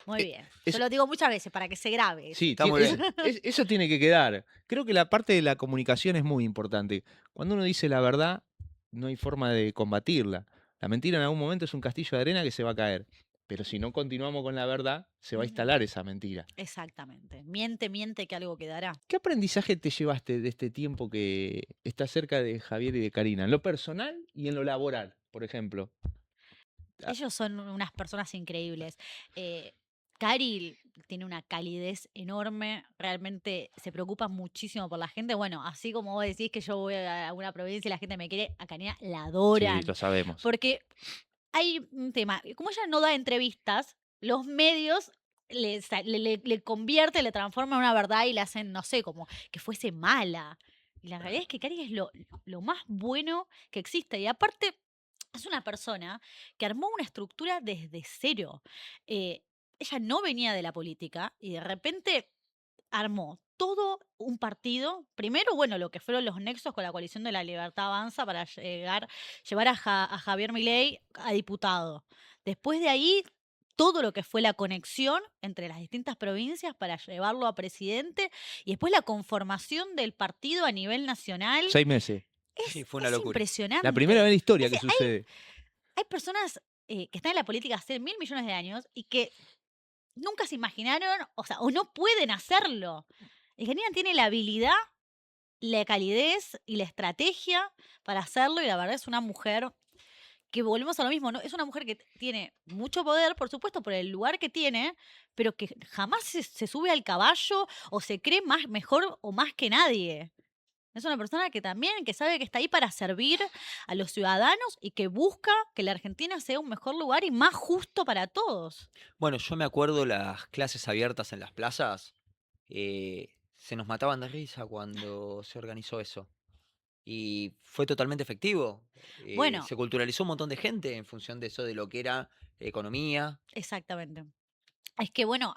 Muy bien. es- Yo lo digo muchas veces para que se grabe. Sí, Está muy bien. eso tiene que quedar. Creo que la parte de la comunicación es muy importante. Cuando uno dice la verdad, no hay forma de combatirla. La mentira en algún momento es un castillo de arena que se va a caer. Pero si no continuamos con la verdad, se va a Ujú. instalar esa mentira. Exactamente. Miente, miente que algo quedará. ¿Qué aprendizaje te llevaste de este tiempo que estás cerca de Javier y de Karina? En lo personal y en lo laboral, por ejemplo. Ah. Ellos son unas personas increíbles. Cari tiene una calidez enorme, realmente se preocupa muchísimo por la gente. Bueno, así como vos decís que yo voy a una provincia y la gente me quiere, a Karina la adoran. Sí, lo sabemos. Porque hay un tema, como ella no da entrevistas, los medios le convierten, le transforman en una verdad y le hacen, no sé, como que fuese mala. Y la realidad es que Cari es lo más bueno que existe. Y aparte, es una persona que armó una estructura desde cero. Ella no venía de la política y de repente armó todo un partido. Primero, bueno, lo que fueron los nexos con la coalición de la Libertad Avanza para llevar a Javier Milei a diputado. Después de ahí, todo lo que fue la conexión entre las distintas provincias para llevarlo a presidente y después la conformación del partido a nivel nacional. 6 meses. Sí, fue una Es locura. impresionante. La primera vez en la historia que Ese- sucede. Hay personas que están en la política hace 1.000 millones de años y que nunca se imaginaron, o sea, o no pueden hacerlo. Y Janina tiene la habilidad, la calidez y la estrategia para hacerlo y la verdad es una mujer que volvemos a lo mismo, ¿no? Es una mujer que tiene mucho poder, por supuesto, por el lugar que tiene, pero que jamás se sube al caballo o se cree más mejor o más que nadie. Es una persona que también, que sabe que está ahí para servir a los ciudadanos y que busca que la Argentina sea un mejor lugar y más justo para todos. Bueno, yo me acuerdo las clases abiertas en las plazas. Se nos mataban de risa cuando se organizó eso. Y fue totalmente efectivo. Bueno. Se culturalizó un montón de gente en función de eso, de lo que era economía. Exactamente. Es que, bueno,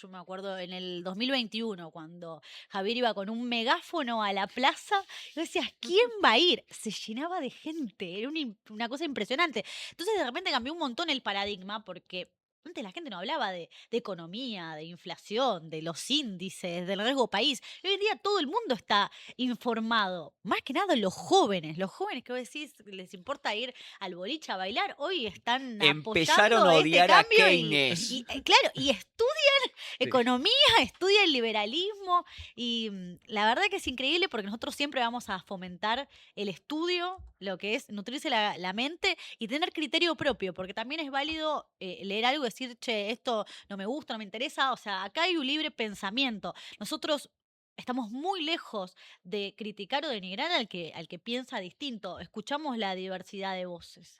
yo me acuerdo en el 2021, cuando Javier iba con un megáfono a la plaza, y vos decías, ¿quién va a ir? Se llenaba de gente, era una cosa impresionante. Entonces, de repente cambió un montón el paradigma, porque antes la gente no hablaba de economía, de inflación, de los índices, del riesgo país. Hoy en día todo el mundo está informado. Más que nada los jóvenes que vos decís, les importa ir al boliche a bailar, hoy están Empezaron apoyando a odiar a este cambio Keynes. claro, y estudian economía, estudian liberalismo y la verdad que es increíble porque nosotros siempre vamos a fomentar el estudio, lo que es nutrirse la mente y tener criterio propio, porque también es válido leer algo y decir, che, esto no me gusta, no me interesa, o sea, acá hay un libre pensamiento. Nosotros estamos muy lejos de criticar o denigrar al que piensa distinto. Escuchamos la diversidad de voces.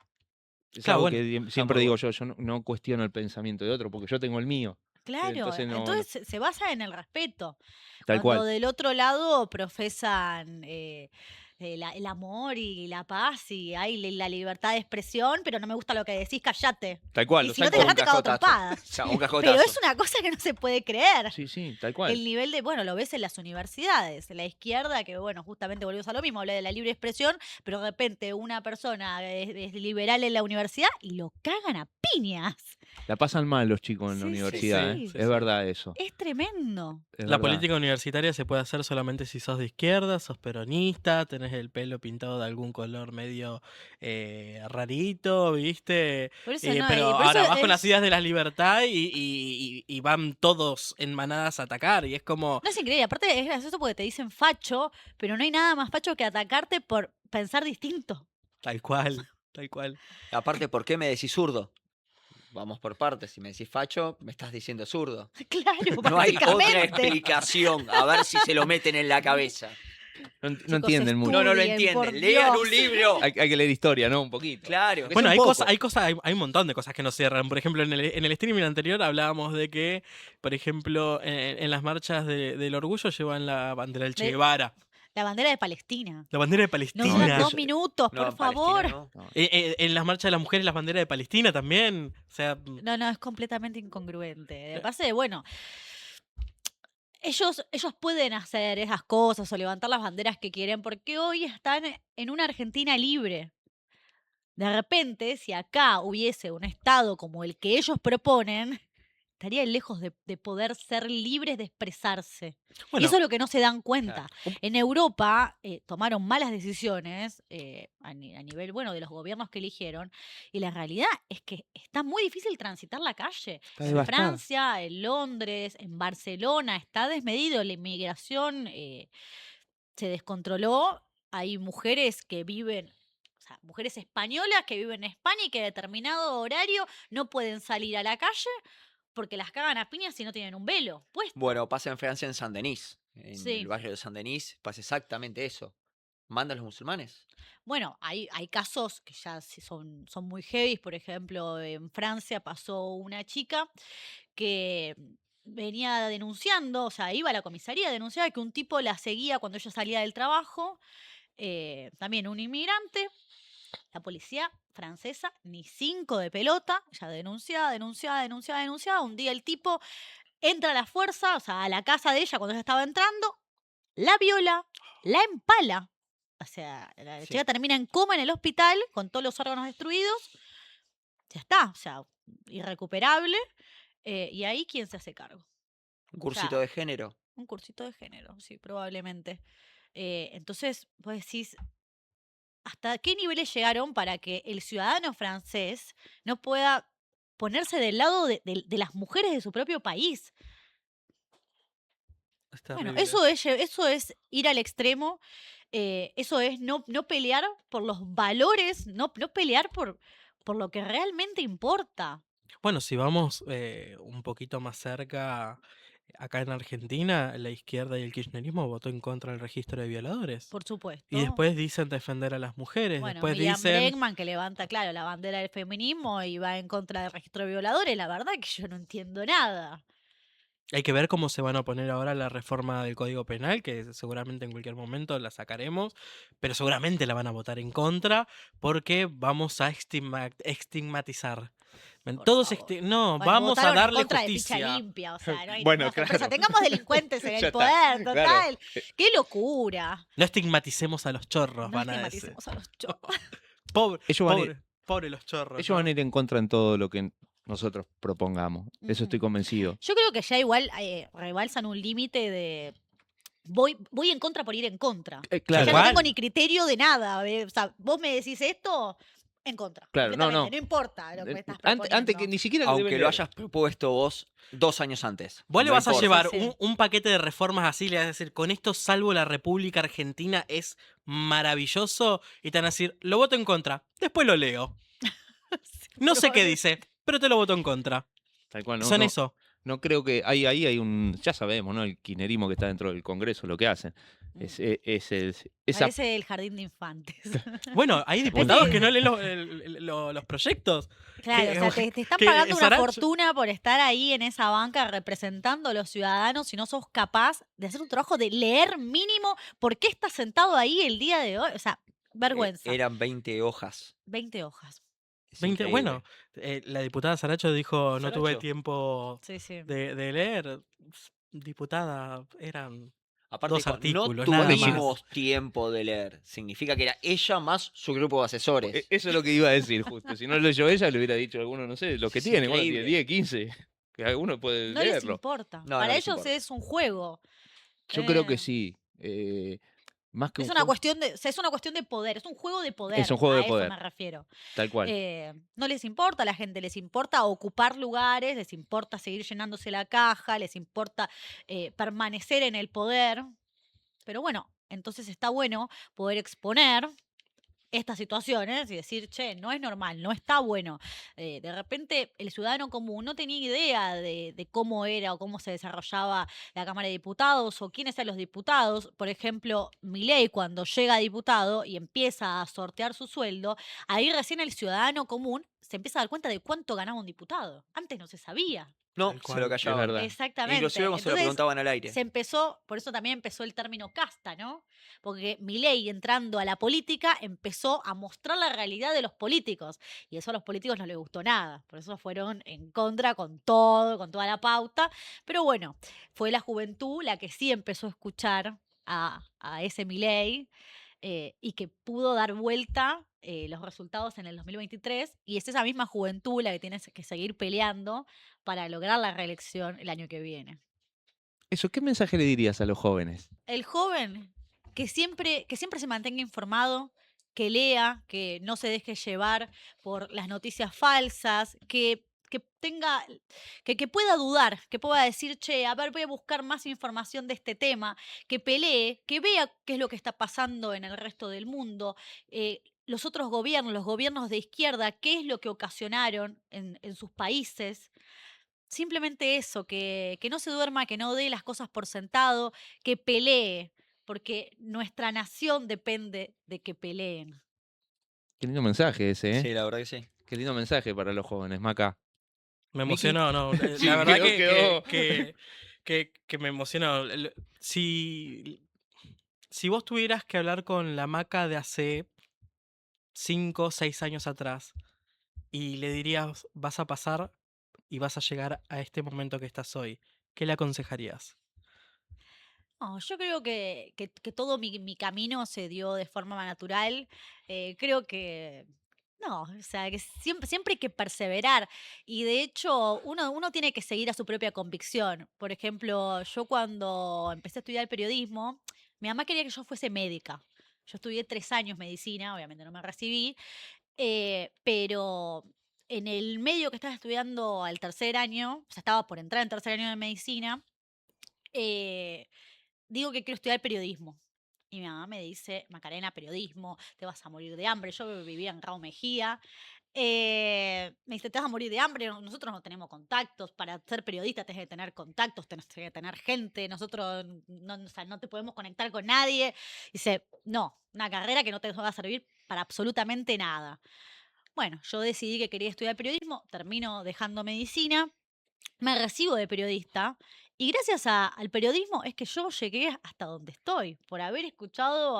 Es Claro, algo bueno, que está siempre muy digo bueno. yo no cuestiono el pensamiento de otro, porque yo tengo el mío. Claro, Entonces entonces se basa en el respeto. Tal Cuando cual. del otro lado profesan el amor y la paz y hay la libertad de expresión, pero no me gusta lo que decís, callate. Tal cual, Y lo si no te saco. callás, te cago a trompadas. O sea, un cajotazo. Pero es una cosa que no se puede creer. Sí, sí, tal cual. El nivel de, bueno, lo ves en las universidades, en la izquierda, que bueno, justamente volvemos a lo mismo, habla de la libre expresión, pero de repente una persona es liberal en la universidad y lo cagan a piñas. La pasan mal los chicos en la Sí, sí, universidad, sí. ¿eh? Sí, Es sí. verdad eso. Es tremendo. Es La verdad. política universitaria se puede hacer solamente si sos de izquierda, sos peronista, tenés el pelo pintado de algún color medio rarito, ¿viste? Por eso Pero por ahora eso vas con las es- ideas de la libertad y van todos en manadas a atacar. Y es como, No es increíble, aparte es gracioso porque te dicen facho, pero no hay nada más facho que atacarte por pensar distinto. tal cual, tal cual. Aparte, ¿por qué me decís zurdo? Vamos por partes. Si me decís facho, me estás diciendo zurdo. Claro, No hay otra básicamente. explicación. A ver si se lo meten en la cabeza. No, Chicos, entienden mucho. No lo Estudien, por entienden. Lean Dios. un libro. Hay que leer historia, ¿no? Un poquito. Claro. Aunque Bueno, sea un poco. hay un montón de cosas que nos cierran. Por ejemplo, en el streaming anterior hablábamos de que, por ejemplo, en las marchas del orgullo llevan la bandera del Che De- Guevara, La bandera de Palestina. la bandera de Nos Palestina. duran eso- 2 minutos, No, por en Palestina favor. no. No. En las marchas de las mujeres, las banderas de Palestina también. O sea, No, es completamente incongruente. De pase, bueno, ellos pueden hacer esas cosas o levantar las banderas que quieren porque hoy están en una Argentina libre. De repente, si acá hubiese un Estado como el que ellos proponen, estarían lejos de poder ser libres de expresarse. Y bueno, eso es lo que no se dan cuenta. Claro. En Europa tomaron malas decisiones a nivel, bueno, de los gobiernos que eligieron, y la realidad es que está muy difícil transitar la calle. Está En devastada. Francia, en Londres, en Barcelona, está desmedido, la inmigración se descontroló. Hay mujeres que viven, o sea, mujeres españolas que viven en España y que a determinado horario no pueden salir a la calle porque las cagan a piñas si no tienen un velo puesto. Bueno, pasa en Francia en Saint-Denis. En Sí. el barrio de Saint-Denis pasa exactamente eso. Mandan los musulmanes. Bueno, hay casos que ya son muy heavy. Por ejemplo, en Francia pasó una chica que venía denunciando, o sea, iba a la comisaría a denunciar que un tipo la seguía cuando ella salía del trabajo, también un inmigrante. La policía francesa, ni 5 de pelota, ya denunciada. Un día el tipo entra a la fuerza, o sea, a la casa de ella cuando ella estaba entrando, la viola, la empala. O sea, la Sí. chica termina en coma en el hospital con todos los órganos destruidos. Ya está, o sea, irrecuperable. Y ahí, ¿quién se hace cargo? Un cursito Claro. de género. Un cursito de género, sí, probablemente. Entonces, vos decís, ¿hasta qué niveles llegaron para que el ciudadano francés no pueda ponerse del lado de las mujeres de su propio país? es Bueno, terrible. eso es ir al extremo, eso es no pelear por los valores, no pelear por lo que realmente importa. Bueno, si vamos un poquito más cerca, acá en Argentina, la izquierda y el kirchnerismo votó en contra del registro de violadores. Por supuesto. Y después dicen defender a las mujeres. Bueno, Después Miriam dicen. Bregman, que levanta, claro, la bandera del feminismo y va en contra del registro de violadores, la verdad que yo no entiendo nada. Hay que ver cómo se van a oponer ahora a la reforma del Código Penal, que seguramente en cualquier momento la sacaremos, pero seguramente la van a votar en contra porque vamos a estigmatizar. Por Todos favor. no, Bueno, vamos a votaron en darle contra de justicia. Picha Limpia, o sea, no hay Bueno, ninguna sorpresa. claro. Tengamos delincuentes en Ya el está, poder, claro. total. ¡Qué locura! No estigmaticemos a los chorros, No van a decir. estigmaticemos a los chorros. Pobre, Ellos van a pobre, pobre los chorros. Ellos ¿no? van a ir en contra en todo lo que nosotros propongamos. Eso estoy Ujú. convencido. Yo creo que ya igual rebalsan un límite de... Voy en contra por ir en contra. Claro. Ya no Igual. tengo ni criterio de nada. O sea, vos me decís esto, en contra. Claro, no, completamente, no importa lo que me estás proponiendo. Antes que ni siquiera que Aunque debe lo leer. hayas propuesto vos 2 años antes. Vos le No vas a importa. llevar Sí, sí. un paquete de reformas así, le vas a decir, con esto salvo la República Argentina, es maravilloso, y te van a decir, lo voto en contra, después lo leo. No sé qué dice, pero te lo voto en contra. Tal cual, Son eso. No creo que ahí hay un, ya sabemos, ¿no? El kirchnerismo que está dentro del Congreso, lo que hacen. Esa, Parece el jardín de infantes. Bueno, hay diputados que no leen los proyectos. Claro, o sea, te están que pagando una Saracho- fortuna por estar ahí en esa banca representando a los ciudadanos y no sos capaz de hacer un trabajo de leer mínimo por qué estás sentado ahí el día de hoy. O sea, vergüenza. Eran 20 hojas. 20 hojas. Es 20, increíble. bueno, la diputada Saracho dijo, no tuve ¿Saracho? tiempo Sí, sí. de leer. Diputada, eran Aparte dos dijo, no artículos, nada más. tuvimos tiempo de leer. Significa que era ella más su grupo de asesores. Eso es lo que iba a decir, justo. Si no lo leyó ella, le hubiera dicho a alguno, no sé, los que Es tiene, bueno, tiene increíble. 10, 15, que alguno puede No les leerlo. importa. No, Para no les ellos importa. es un juego. Yo creo que Eh, sí. Más que Es un una juego, cuestión de, o sea, es una cuestión de poder, es un juego de poder. es un juego a de eso poder, me refiero. tal cual. No les importa a la gente, les importa ocupar lugares, les importa seguir llenándose la caja, les importa permanecer en el poder. Pero bueno, entonces está bueno poder exponer estas situaciones y decir, che, no es normal, no está bueno. De repente el ciudadano común no tenía idea de cómo era o cómo se desarrollaba la Cámara de Diputados o quiénes eran los diputados. Por ejemplo, Milei cuando llega a diputado y empieza a sortear su sueldo, ahí recién el ciudadano común se empieza a dar cuenta de cuánto ganaba un diputado. Antes no se sabía. No, Tal se cual. lo Es callaban. verdad. Exactamente. Inclusive cuando se lo Entonces, preguntaban al aire. se empezó, por eso también empezó el término casta, ¿no? Porque Milei entrando a la política empezó a mostrar la realidad de los políticos y eso a los políticos no les gustó nada, por eso fueron en contra con todo, con toda la pauta, pero bueno, fue la juventud la que sí empezó a escuchar a ese Milei y que pudo dar vuelta los resultados en el 2023 y es esa misma juventud la que tiene que seguir peleando para lograr la reelección el año que viene. Eso, ¿qué mensaje le dirías a los jóvenes? El joven que siempre se mantenga informado, que lea, que no se deje llevar por las noticias falsas, que tenga, que pueda dudar, que pueda decir, che, a ver, voy a buscar más información de este tema, que pelee, que vea qué es lo que está pasando en el resto del mundo, los otros gobiernos, los gobiernos de izquierda, qué es lo que ocasionaron en sus países. Simplemente eso, que no se duerma, que no dé las cosas por sentado, que pelee, porque nuestra nación depende de que peleen. Qué lindo mensaje ese, ¿eh? Sí, la verdad que sí. Qué lindo mensaje para los jóvenes, Maca. Me Miki. emocionó, no. Sí, La verdad quedó. que me emocionó. Si vos tuvieras que hablar con la Maca de hace 5 o 6 años atrás y le dirías, vas a pasar y vas a llegar a este momento que estás hoy, ¿qué le aconsejarías? No, yo creo que todo mi camino se dio de forma natural. Creo que no, o sea, que siempre hay que perseverar. Y de hecho, uno tiene que seguir a su propia convicción. Por ejemplo, yo cuando empecé a estudiar periodismo, mi mamá quería que yo fuese médica. Yo estudié 3 años medicina, obviamente no me recibí, pero en el medio que estaba estudiando al tercer año, o sea, estaba por entrar en tercer año de medicina, eh, digo que quiero estudiar periodismo. Y mi mamá me dice, Macarena, periodismo, te vas a morir de hambre. Yo vivía en Raúl Mejía. Me dice, te vas a morir de hambre, nosotros no tenemos contactos. Para ser periodista tenés que tener contactos, tenés que tener gente. Nosotros no, o sea, no te podemos conectar con nadie. Dice, no, una carrera que no te va a servir para absolutamente nada. Bueno, yo decidí que quería estudiar periodismo, termino dejando medicina, me recibo de periodista y gracias al periodismo es que yo llegué hasta donde estoy, por haber escuchado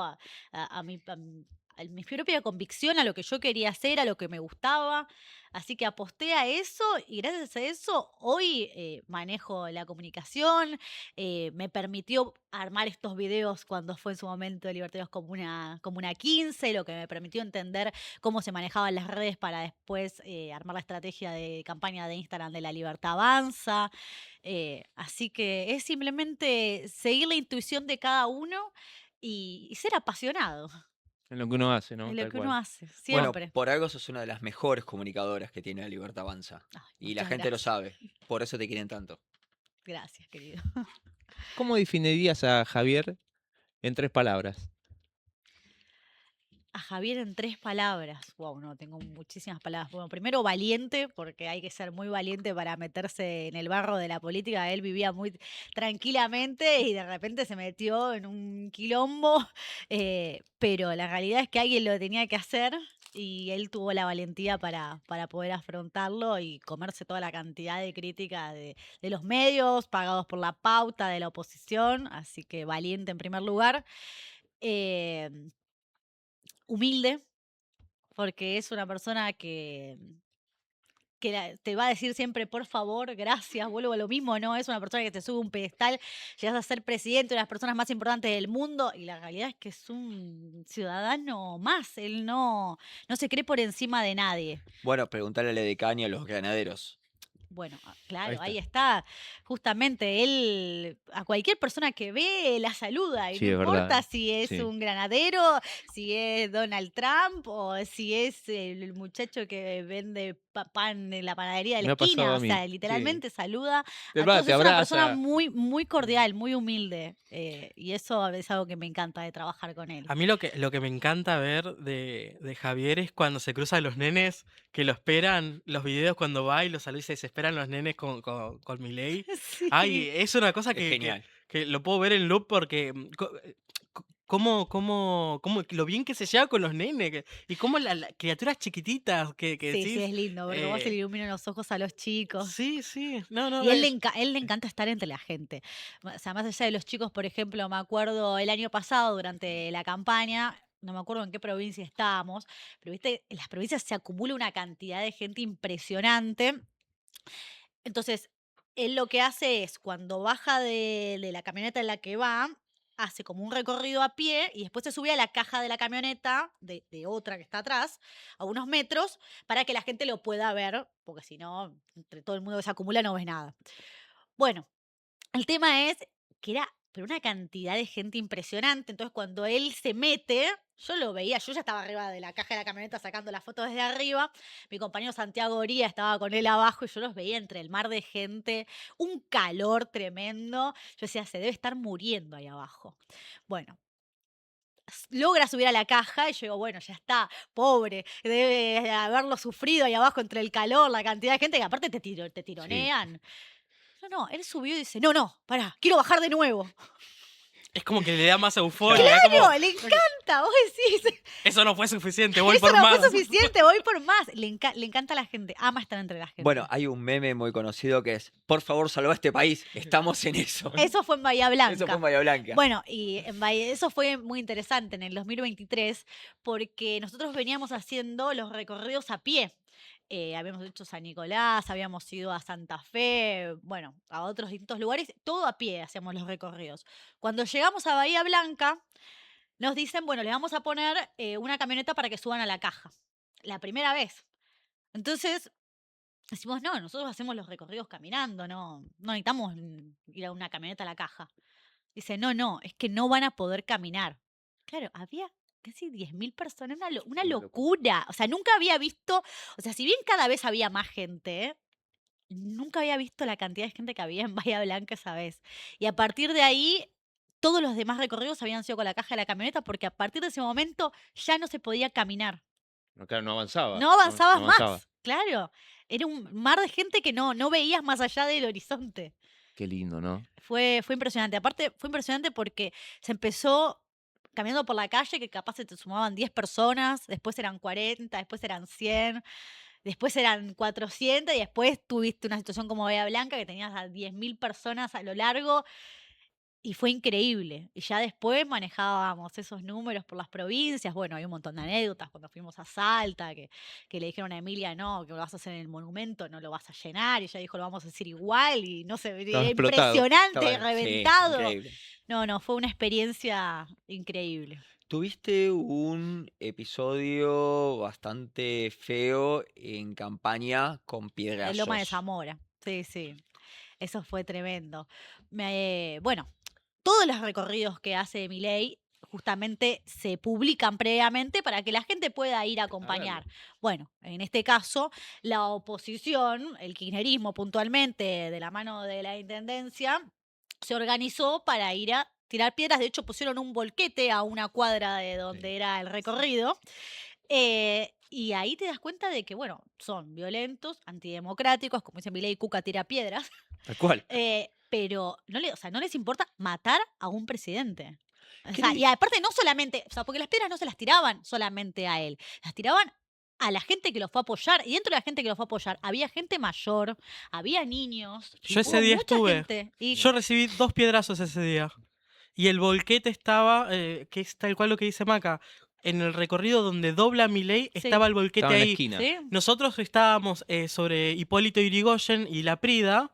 a mi propia convicción, a lo que yo quería hacer, a lo que me gustaba. Así que aposté a eso y gracias a eso hoy manejo la comunicación, me permitió armar estos videos cuando fue en su momento Libertarios como una 15, lo que me permitió entender cómo se manejaban las redes para después armar la estrategia de campaña de Instagram de La Libertad Avanza. Así que es simplemente seguir la intuición de cada uno y ser apasionado En lo que uno hace, ¿no? en lo Tal que uno cual. hace, Bueno, siempre. por algo sos una de las mejores comunicadoras que tiene la Libertad Avanza. Ay, Y la muchas gente lo gracias. sabe. Por eso te quieren tanto. Gracias, querido. ¿Cómo definirías a Javier en 3 palabras? A Javier en 3 palabras. Wow, no, tengo muchísimas palabras. Bueno, primero valiente, porque hay que ser muy valiente para meterse en el barro de la política. Él vivía muy tranquilamente y de repente se metió en un quilombo, pero la realidad es que alguien lo tenía que hacer. y él tuvo la valentía para poder afrontarlo y comerse toda la cantidad de crítica de los medios, pagados por la pauta de la oposición, así que valiente en primer lugar. Eh, Humilde, porque es una persona que te va a decir siempre, por favor, gracias, vuelvo a lo mismo, ¿no? Es una persona que te sube a un pedestal, llegas a ser presidente de las personas más importantes del mundo y la realidad es que es un ciudadano más, él no se cree por encima de nadie. Bueno, preguntale a la decana y a los granaderos. Bueno, Ahí claro, ahí está. está. Justamente él, a cualquier persona que ve, la saluda. Y Sí, no es importa verdad. si es Sí. un granadero, si es Donald Trump o si es el muchacho que vende pan en la panadería de la Me ha pasado esquina. a O mí. sea, Sí. literalmente saluda Es a más, todos. te Es una persona abraza. muy, muy cordial, muy humilde. Y eso es algo que me encanta de trabajar con él. A mí lo que me encanta ver de Javier es cuando se cruzan los nenes que lo esperan, los videos cuando va y los saluda y se desesperan los nenes con Milei. Ay, Sí. es una cosa Es genial. que lo puedo ver en loop porque cómo lo bien que se lleva con los nenes y cómo las criaturas chiquititas que Sí, sí, decís. es lindo ver cómo se le eh, iluminan los ojos a los chicos. sí, sí, no, no, Y él le encanta estar entre la gente. O sea, más allá de los chicos, por ejemplo, me acuerdo el año pasado, durante la campaña, no me acuerdo en qué provincia estábamos, pero viste, en las provincias se acumula una cantidad de gente impresionante. Entonces, él lo que hace es, cuando baja de la camioneta en la que va, hace como un recorrido a pie y después se sube a la caja de la camioneta, de otra que está atrás, a unos metros, para que la gente lo pueda ver, porque si no, entre todo el mundo que se acumula no ves nada. Bueno, el tema es que era pero una cantidad de gente impresionante. Entonces, cuando él se mete, yo lo veía, yo ya estaba arriba de la caja de la camioneta sacando la foto desde arriba. Mi compañero Santiago Oría estaba con él abajo y yo los veía entre el mar de gente, un calor tremendo. Yo decía, se debe estar muriendo ahí abajo. Bueno, logra subir a la caja y yo digo, bueno, ya está, pobre, debe haberlo sufrido ahí abajo entre el calor, la cantidad de gente que aparte te Sí. tironean. No, él subió y dice, no, pará, quiero bajar de nuevo. es como que le da más euforia. ¡Claro! Le encanta, vos decís, Eso no fue suficiente, voy eso por no más. fue suficiente, voy por más. Le encanta a la gente, ama estar entre la gente. Bueno, hay un meme muy conocido que es, por favor, salva a este país. Estamos en eso. Eso fue en Bahía Blanca. Eso fue en Bahía Blanca. Bueno, y eso fue muy interesante en el 2023 porque nosotros veníamos haciendo los recorridos a pie. Habíamos hecho San Nicolás, habíamos ido a Santa Fe, bueno, a otros distintos lugares, todo a pie hacíamos los recorridos. Cuando llegamos a Bahía Blanca, nos dicen, bueno, les vamos a poner una camioneta para que suban a la caja. La primera vez. Entonces, decimos, no, nosotros hacemos los recorridos caminando, no necesitamos ir a una camioneta a la caja. Dice, no, es que no van a poder caminar. Claro, había casi 10.000 personas, una Una locura. locura. O sea, nunca había visto, o sea, si bien cada vez había más gente, nunca había visto la cantidad de gente que había en Bahía Blanca esa vez. Y a partir de ahí, todos los demás recorridos habían sido con la caja de la camioneta porque a partir de ese momento ya no se podía caminar. No, claro, no avanzaba. No avanzabas no avanzaba. más, claro. Era un mar de gente que no veías más allá del horizonte. Qué lindo, ¿no? Fue impresionante. Aparte, fue impresionante porque se empezó caminando por la calle, que capaz se te sumaban 10 personas, después eran 40, después eran 100, después eran 400 y después tuviste una situación como Bahía Blanca que tenías a 10.000 personas a lo largo y fue increíble. Y ya después manejábamos esos números por las provincias. Bueno, hay un montón de anécdotas cuando fuimos a Salta, que le dijeron a Emilia, no, que lo vas a hacer en el monumento, no lo vas a llenar. Y ella dijo, lo vamos a hacer igual. Y no sé, Estaba era explotado. impresionante, Estaba- sí, reventado. increíble. No, fue una experiencia increíble. Tuviste un episodio bastante feo en campaña con En piedrazos. Loma de Zamora. Sí. Eso fue tremendo. Bueno, todos los recorridos que hace Milei justamente se publican previamente para que la gente pueda ir a acompañar. Bueno, en este caso, la oposición, el kirchnerismo puntualmente, de la mano de la intendencia, se organizó para ir a tirar piedras. De hecho, pusieron un volquete a una cuadra de donde Sí. era el recorrido. Y ahí te das cuenta de que, bueno, son violentos, antidemocráticos, como dice Milei, Cuca tira piedras, Tal cual. pero no les importa matar a un presidente. O ¿Qué sea, le- y aparte no solamente, o sea, porque las piedras no se las tiraban solamente a él, las tiraban a la gente que lo fue a apoyar. Y dentro de la gente que lo fue a apoyar había gente mayor, había niños, Yo ese hubo día mucha estuve. gente. Y Yo recibí 2 piedrazos ese día. Y el volquete estaba, que es tal cual lo que dice Maca, en el recorrido donde dobla Milei, Sí. estaba el volquete Estaba en la ahí. esquina. ¿sí? Nosotros estábamos sobre Hipólito Yrigoyen y La Prida,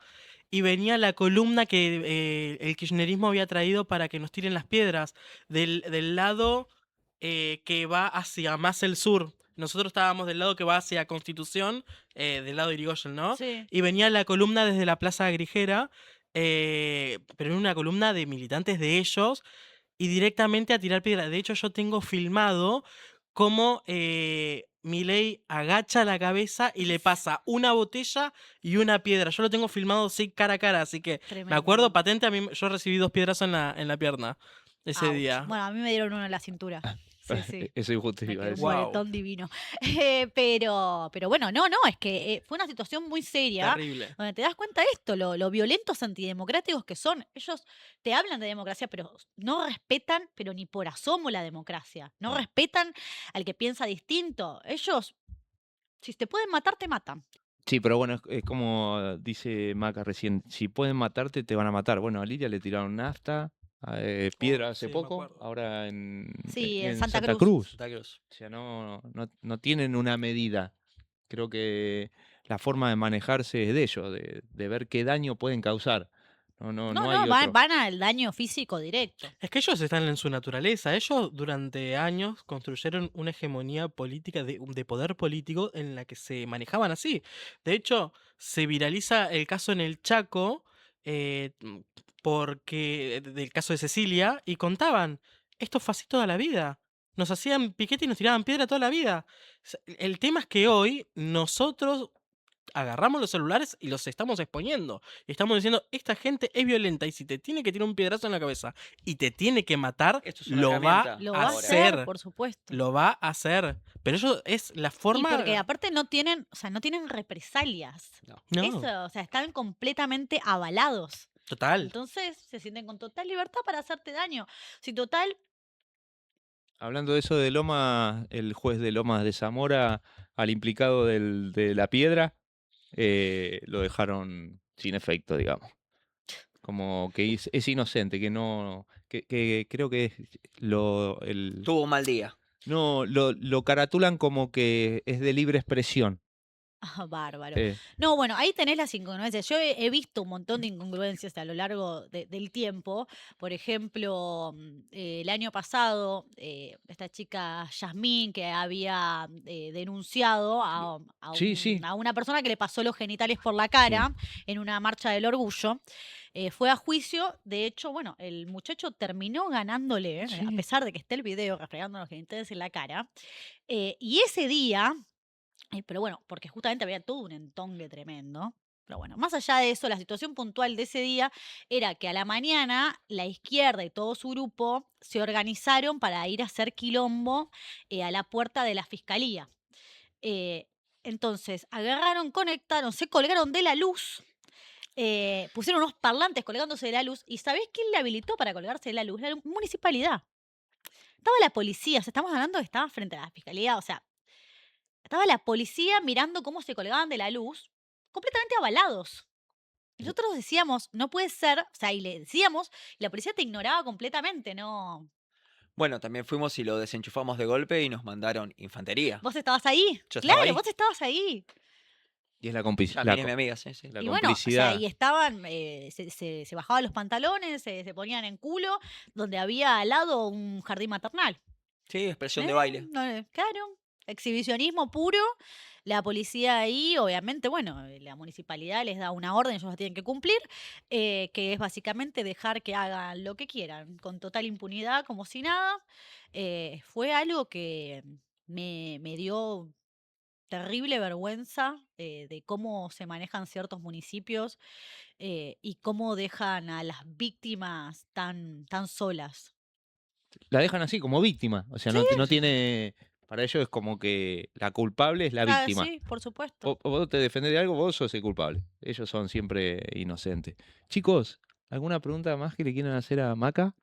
y venía la columna que el kirchnerismo había traído para que nos tiren las piedras, del lado que va hacia más el sur. Nosotros estábamos del lado que va hacia Constitución, del lado de Irigoyen, ¿no? Sí. Y venía la columna desde la Plaza Grijera, pero en una columna de militantes de ellos, y directamente a tirar piedra. De hecho, yo tengo filmado cómo Milei agacha la cabeza y le pasa una botella y una piedra. Yo lo tengo filmado así cara a cara, así que me acuerdo Tremendo. patente, a mí yo recibí 2 piedras en la pierna ese Ouch. día. Bueno, a mí me dieron uno en la cintura. Sí, sí. Eso justo Me iba a quedó un decir. Guau. moretón divino. Pero bueno, no, es que fue una situación muy seria. Terrible. Donde te das cuenta de esto, lo violentos antidemocráticos que son. Ellos te hablan de democracia, pero no respetan, pero ni por asomo la democracia. No No. respetan al que piensa distinto. Ellos, si te pueden matar, te matan. Sí, pero bueno, es como dice Maca recién, si pueden matarte, te van a matar. Bueno, a Lidia le tiraron nafta, piedra hace sí, me poco, acuerdo. ahora en, Sí, en en Santa Santa Cruz. Cruz. Santa Cruz. O sea, no tienen una medida. Creo que la forma de manejarse es de ellos, de ver qué daño pueden causar. No hay van, otro. van al daño físico directo. Es que ellos están en su naturaleza. Ellos durante años construyeron una hegemonía política de poder político en la que se manejaban así. De hecho, se viraliza el caso en el Chaco, del caso de Cecilia, y contaban, esto fue así toda la vida. Nos hacían piquete y nos tiraban piedra toda la vida. El tema es que hoy nosotros agarramos los celulares y los estamos exponiendo. Y estamos diciendo, esta gente es violenta y si te tiene que tirar un piedrazo en la cabeza y te tiene que matar, Esto es una lo va herramienta Lo a va a ahora. hacer, por supuesto. Lo va a hacer. Pero eso es la Y forma... porque aparte no tienen, o sea, no tienen represalias. No. No, Eso, o sea, están completamente avalados. total. Entonces se sienten con total libertad para hacerte daño. Si total, Hablando de eso de Lomas, el juez de Lomas de Zamora, al implicado de la piedra, lo dejaron sin efecto, digamos. Como que es inocente, que no. Que creo que es Tuvo un mal día. no, lo caratulan como que es de libre expresión. bárbaro. Eh, No, bueno, ahí tenés las incongruencias. Yo he visto un montón de incongruencias a lo largo del tiempo. Por ejemplo, el año pasado, esta chica Yasmín, que había denunciado sí. a una persona que le pasó los genitales por la Sí. cara en una marcha del orgullo, fue a juicio. De hecho, bueno, el muchacho terminó ganándole, a Sí. pesar de que esté el video refregando los genitales en la cara. Y ese día. Pero bueno, porque justamente había todo un entongue tremendo. Pero bueno, más allá de eso, la situación puntual de ese día era que a la mañana la izquierda y todo su grupo se organizaron para ir a hacer quilombo a la puerta de la fiscalía. Eh, entonces, agarraron, conectaron, se colgaron de la luz, pusieron unos parlantes colgándose de la luz. ¿Y sabés quién le habilitó para colgarse de la luz? La municipalidad. Estaba la policía, o sea, estamos hablando de que estaba frente a la fiscalía, o sea, estaba la policía mirando cómo se colgaban de la luz, completamente avalados. Y nosotros decíamos, no puede ser, o sea, y le decíamos, y la policía te ignoraba completamente, ¿no? Bueno, también fuimos y lo desenchufamos de golpe y nos mandaron infantería. Vos estabas ahí. Yo estaba Claro, ahí. vos estabas ahí. Y es la complicidad. También es mi amiga, sí. La Y bueno, o sea, complicidad. y estaban, se bajaban los pantalones, se ponían en culo, donde había al lado un jardín maternal. Sí, expresión de baile. Claro, exhibicionismo puro. La policía ahí, obviamente, bueno, la municipalidad les da una orden, ellos la tienen que cumplir, que es básicamente dejar que hagan lo que quieran, con total impunidad, como si nada. Fue algo que me dio terrible vergüenza de cómo se manejan ciertos municipios y cómo dejan a las víctimas tan solas. La dejan así, como víctima. O sea, no tiene. Para ellos es como que la culpable es la Ah, víctima. sí, por supuesto. Vos te defendés de algo, vos sos el culpable. Ellos son siempre inocentes. Chicos, ¿alguna pregunta más que le quieran hacer a Maca?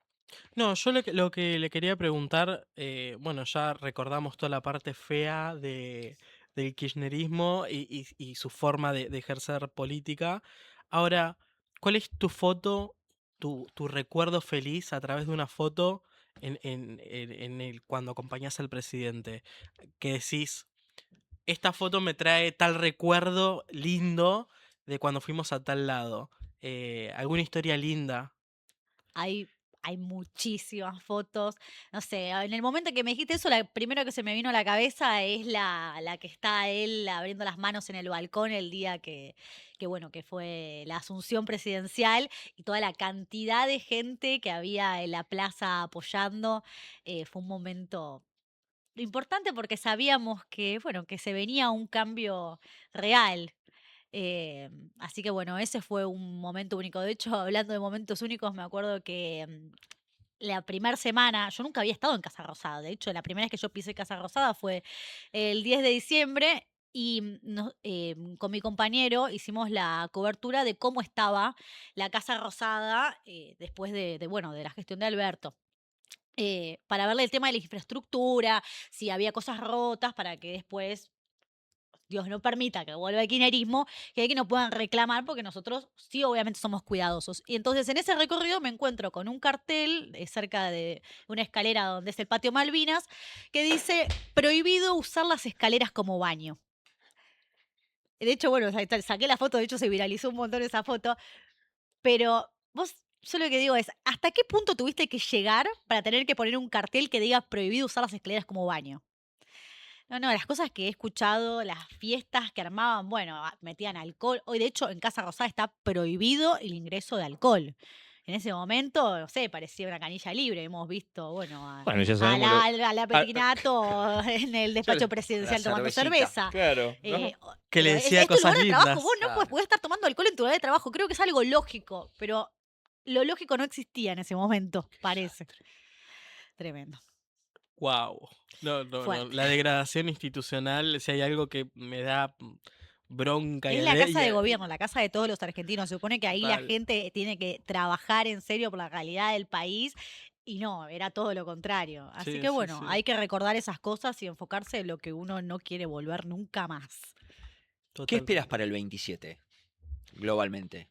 No, yo lo que le quería preguntar, bueno, ya recordamos toda la parte fea del kirchnerismo y su forma de ejercer política. Ahora, ¿cuál es tu foto, tu recuerdo feliz a través de una foto cuando acompañás al presidente? Que decís, esta foto me trae tal recuerdo lindo de cuando fuimos a tal lado. ¿Alguna historia linda? Hay, hay muchísimas fotos. No sé, en el momento que me dijiste eso, la primero que se me vino a la cabeza es la que está él abriendo las manos en el balcón el día bueno, que fue la asunción presidencial y toda la cantidad de gente que había en la plaza apoyando. Fue un momento importante porque sabíamos que, bueno, que se venía un cambio real. Así que bueno, ese fue un momento único. De hecho, hablando de momentos únicos, me acuerdo que la primera semana, yo nunca había estado en Casa Rosada. De hecho, la primera vez que yo pisé Casa Rosada fue el 10 de diciembre y con mi compañero hicimos la cobertura de cómo estaba la Casa Rosada después bueno, de la gestión de Alberto. Para verle el tema de la infraestructura, si había cosas rotas, para que después Dios no permita que vuelva el kirchnerismo, que no puedan reclamar porque nosotros sí obviamente somos cuidadosos. Y entonces en ese recorrido me encuentro con un cartel cerca de una escalera donde es el patio Malvinas que dice prohibido usar las escaleras como baño. De hecho, bueno, saqué la foto, de hecho se viralizó un montón esa foto, pero vos, yo lo que digo es, ¿hasta qué punto tuviste que llegar para tener que poner un cartel que diga prohibido usar las escaleras como baño? No, no, las cosas que he escuchado, las fiestas que armaban, bueno, metían alcohol. Hoy, de hecho, en Casa Rosada está prohibido el ingreso de alcohol. En ese momento, no sé, parecía una canilla libre. Hemos visto, bueno, Bueno, ya sabemos lo. a la a- Petinato en el Claro, despacho presidencial tomando cervecita. cerveza. claro, ¿no? Que le Pero decía es tu cosas lugar de trabajo. lindas. Vos no Claro. podés estar tomando alcohol en tu lugar de trabajo. Creo que es algo lógico, pero lo lógico no existía en ese momento, parece. Tremendo. Wow. No, no, no. Fuerte. La degradación institucional, si hay algo que me da bronca Es la casa de gobierno, la casa de todos los argentinos. Se supone que ahí la total. gente tiene que trabajar en serio por la realidad del país y no, era todo lo contrario. Así Sí, que sí, bueno, sí. hay que recordar esas cosas y enfocarse en lo que uno no quiere volver nunca más. ¿Qué esperas Totalmente. para el 27? Globalmente.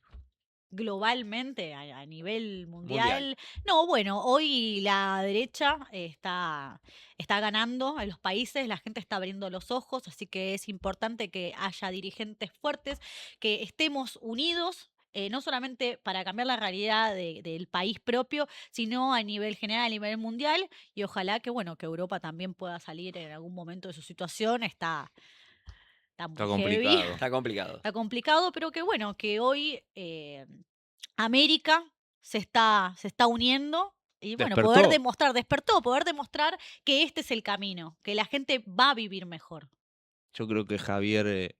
Globalmente, a nivel Mundial. mundial. No, bueno, hoy la derecha está ganando en los países, la gente está abriendo los ojos, así que es importante que haya dirigentes fuertes, que estemos unidos. No solamente para cambiar la realidad del país propio, sino a nivel general, a nivel mundial, y ojalá que, bueno, que Europa también pueda salir en algún momento de su situación. Está Está muy heavy, complicado. Está complicado. está complicado, pero que bueno, que hoy América se está uniendo y bueno, poder Despertó. demostrar, despertó, poder demostrar que este es el camino, que la gente va a vivir mejor. Yo creo que Javier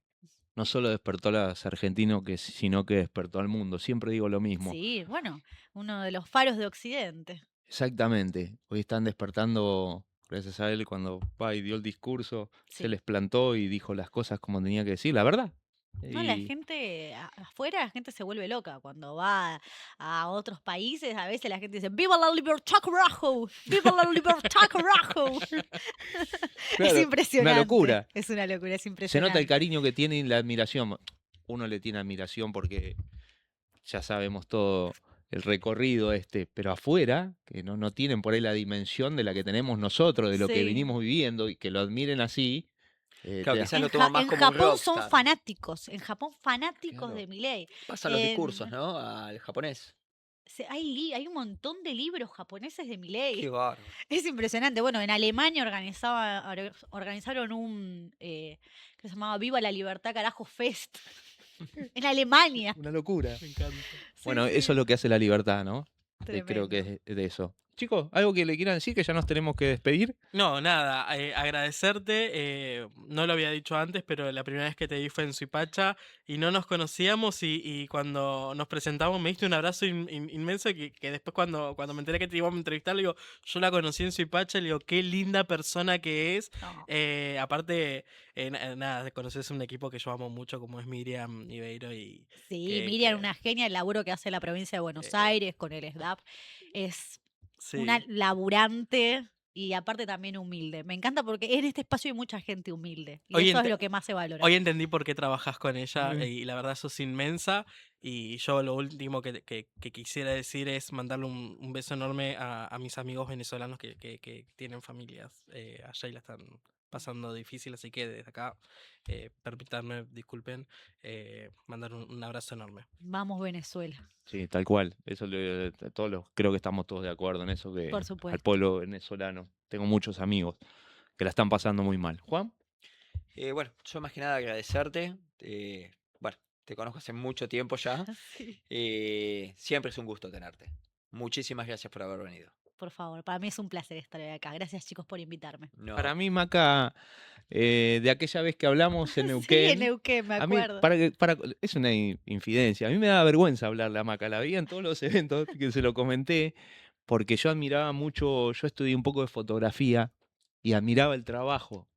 no solo despertó a los argentinos, sino que despertó al mundo. Siempre digo lo mismo. Sí, bueno, uno de los faros de Occidente. Exactamente. Hoy están despertando, gracias a él, cuando va y dio el discurso, se Sí. les plantó y dijo las cosas como tenía que decir, la verdad. No, la Y gente afuera, la gente se vuelve loca. Cuando va a otros países, a veces la gente dice, ¡Viva la libertad, carajo! ¡Viva la libertad, carajo! Es claro, una impresionante. locura. Es una locura, es Se nota el impresionante. cariño que tiene y la admiración. Uno le tiene admiración porque ya sabemos todo el recorrido pero afuera, que no tienen por ahí la dimensión de la que tenemos nosotros, de lo que Sí. vinimos viviendo y que lo admiren así, Claro, te das quizás lo En, toman más En como un Japón son rockstar. fanáticos. En Japón, fanáticos claro. de Milei. Pasan los discursos, En- ¿no? Al japonés. hay un montón de libros japoneses de Qué Milei. bárbaro. Es impresionante. Bueno, en Alemania organizaron que se llamaba Viva la Libertad, carajo, Fest. En Alemania. Una locura. Me encanta. Sí, Bueno, eso sí, es lo que hace la libertad, ¿no? Creo que tremendo. es de eso. Chicos, ¿algo que le quieran decir que ya nos tenemos que despedir? No, nada, agradecerte. No lo había dicho antes, pero la primera vez que te vi fue en Suipacha y no nos conocíamos y cuando nos presentamos me diste un abrazo inmenso que después cuando me enteré que te íbamos a entrevistar, le digo, yo la conocí en Suipacha, le digo, qué linda persona que es. No, Aparte, nada, conoces un equipo que yo amo mucho como es Miriam Ibeiro y sí, que, Miriam, que, una genia, el laburo que hace en la provincia de Buenos eh, Aires con el SDAP es una Sí. laburante y aparte también humilde. Me encanta porque en este espacio hay mucha gente humilde y Hoy, eso es ente- lo que más se valora. hoy entendí por qué trabajas con ella Mm. y la verdad sos inmensa. Y yo lo último que quisiera decir es mandarle un beso enorme a mis amigos venezolanos que tienen familias allá y la están pasando difícil. Así que desde acá, permítanme, disculpen, mandar un abrazo enorme. Vamos Venezuela, Sí, tal cual. Eso creo que estamos todos de acuerdo en eso, que por al supuesto. pueblo venezolano. Tengo muchos amigos que la están pasando muy mal. Juan, Bueno, yo más que nada agradecerte. Bueno, te conozco hace mucho tiempo ya. Sí, Siempre es un gusto tenerte. Muchísimas gracias por haber venido. por favor, para mí es un placer estar hoy acá. Gracias chicos por invitarme. para No, mí, Maca, de aquella vez que hablamos en Sí, en Neuquén, Neuquén, me a mí, acuerdo. es una infidencia. A mí me da vergüenza hablarle a Maca. La veía en todos los eventos que se lo comenté, porque yo admiraba mucho, yo estudié un poco de fotografía y admiraba el trabajo,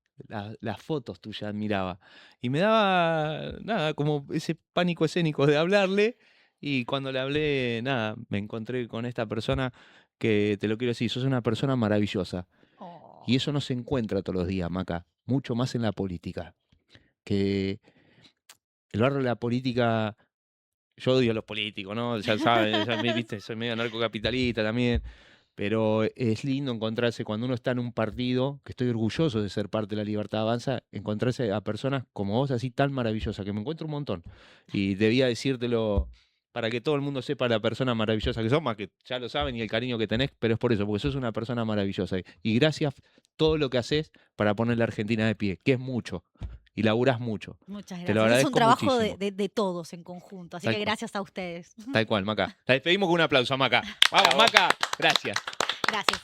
las fotos tuyas admiraba. Y me daba, nada, como ese pánico escénico de hablarle. Y cuando le hablé, nada, me encontré con esta persona que te lo quiero decir, sos una persona maravillosa. Oh, Y eso no se encuentra todos los días, Maca, mucho más en la política. Que el barro de la política, yo odio a los políticos, ¿no? Ya sabes, viste, soy medio narcocapitalista también. Pero es lindo encontrarse cuando uno está en un partido, que estoy orgulloso de ser parte de la Libertad Avanza, encontrarse a personas como vos así tan maravillosas, que me encuentro un montón. Y debía decírtelo para que todo el mundo sepa la persona maravillosa que sos, más que ya lo saben y el cariño que tenés, pero es por eso, porque sos una persona maravillosa. Y gracias todo lo que haces para poner la Argentina de pie, que es mucho. Y laburás mucho. muchas Te lo gracias. Es un agradezco trabajo muchísimo. de todos en conjunto, así Tal que cual. gracias a ustedes. Tal cual, Maca. La despedimos con un aplauso, Maca. Vamos, Bravo. Maca. Gracias. Gracias.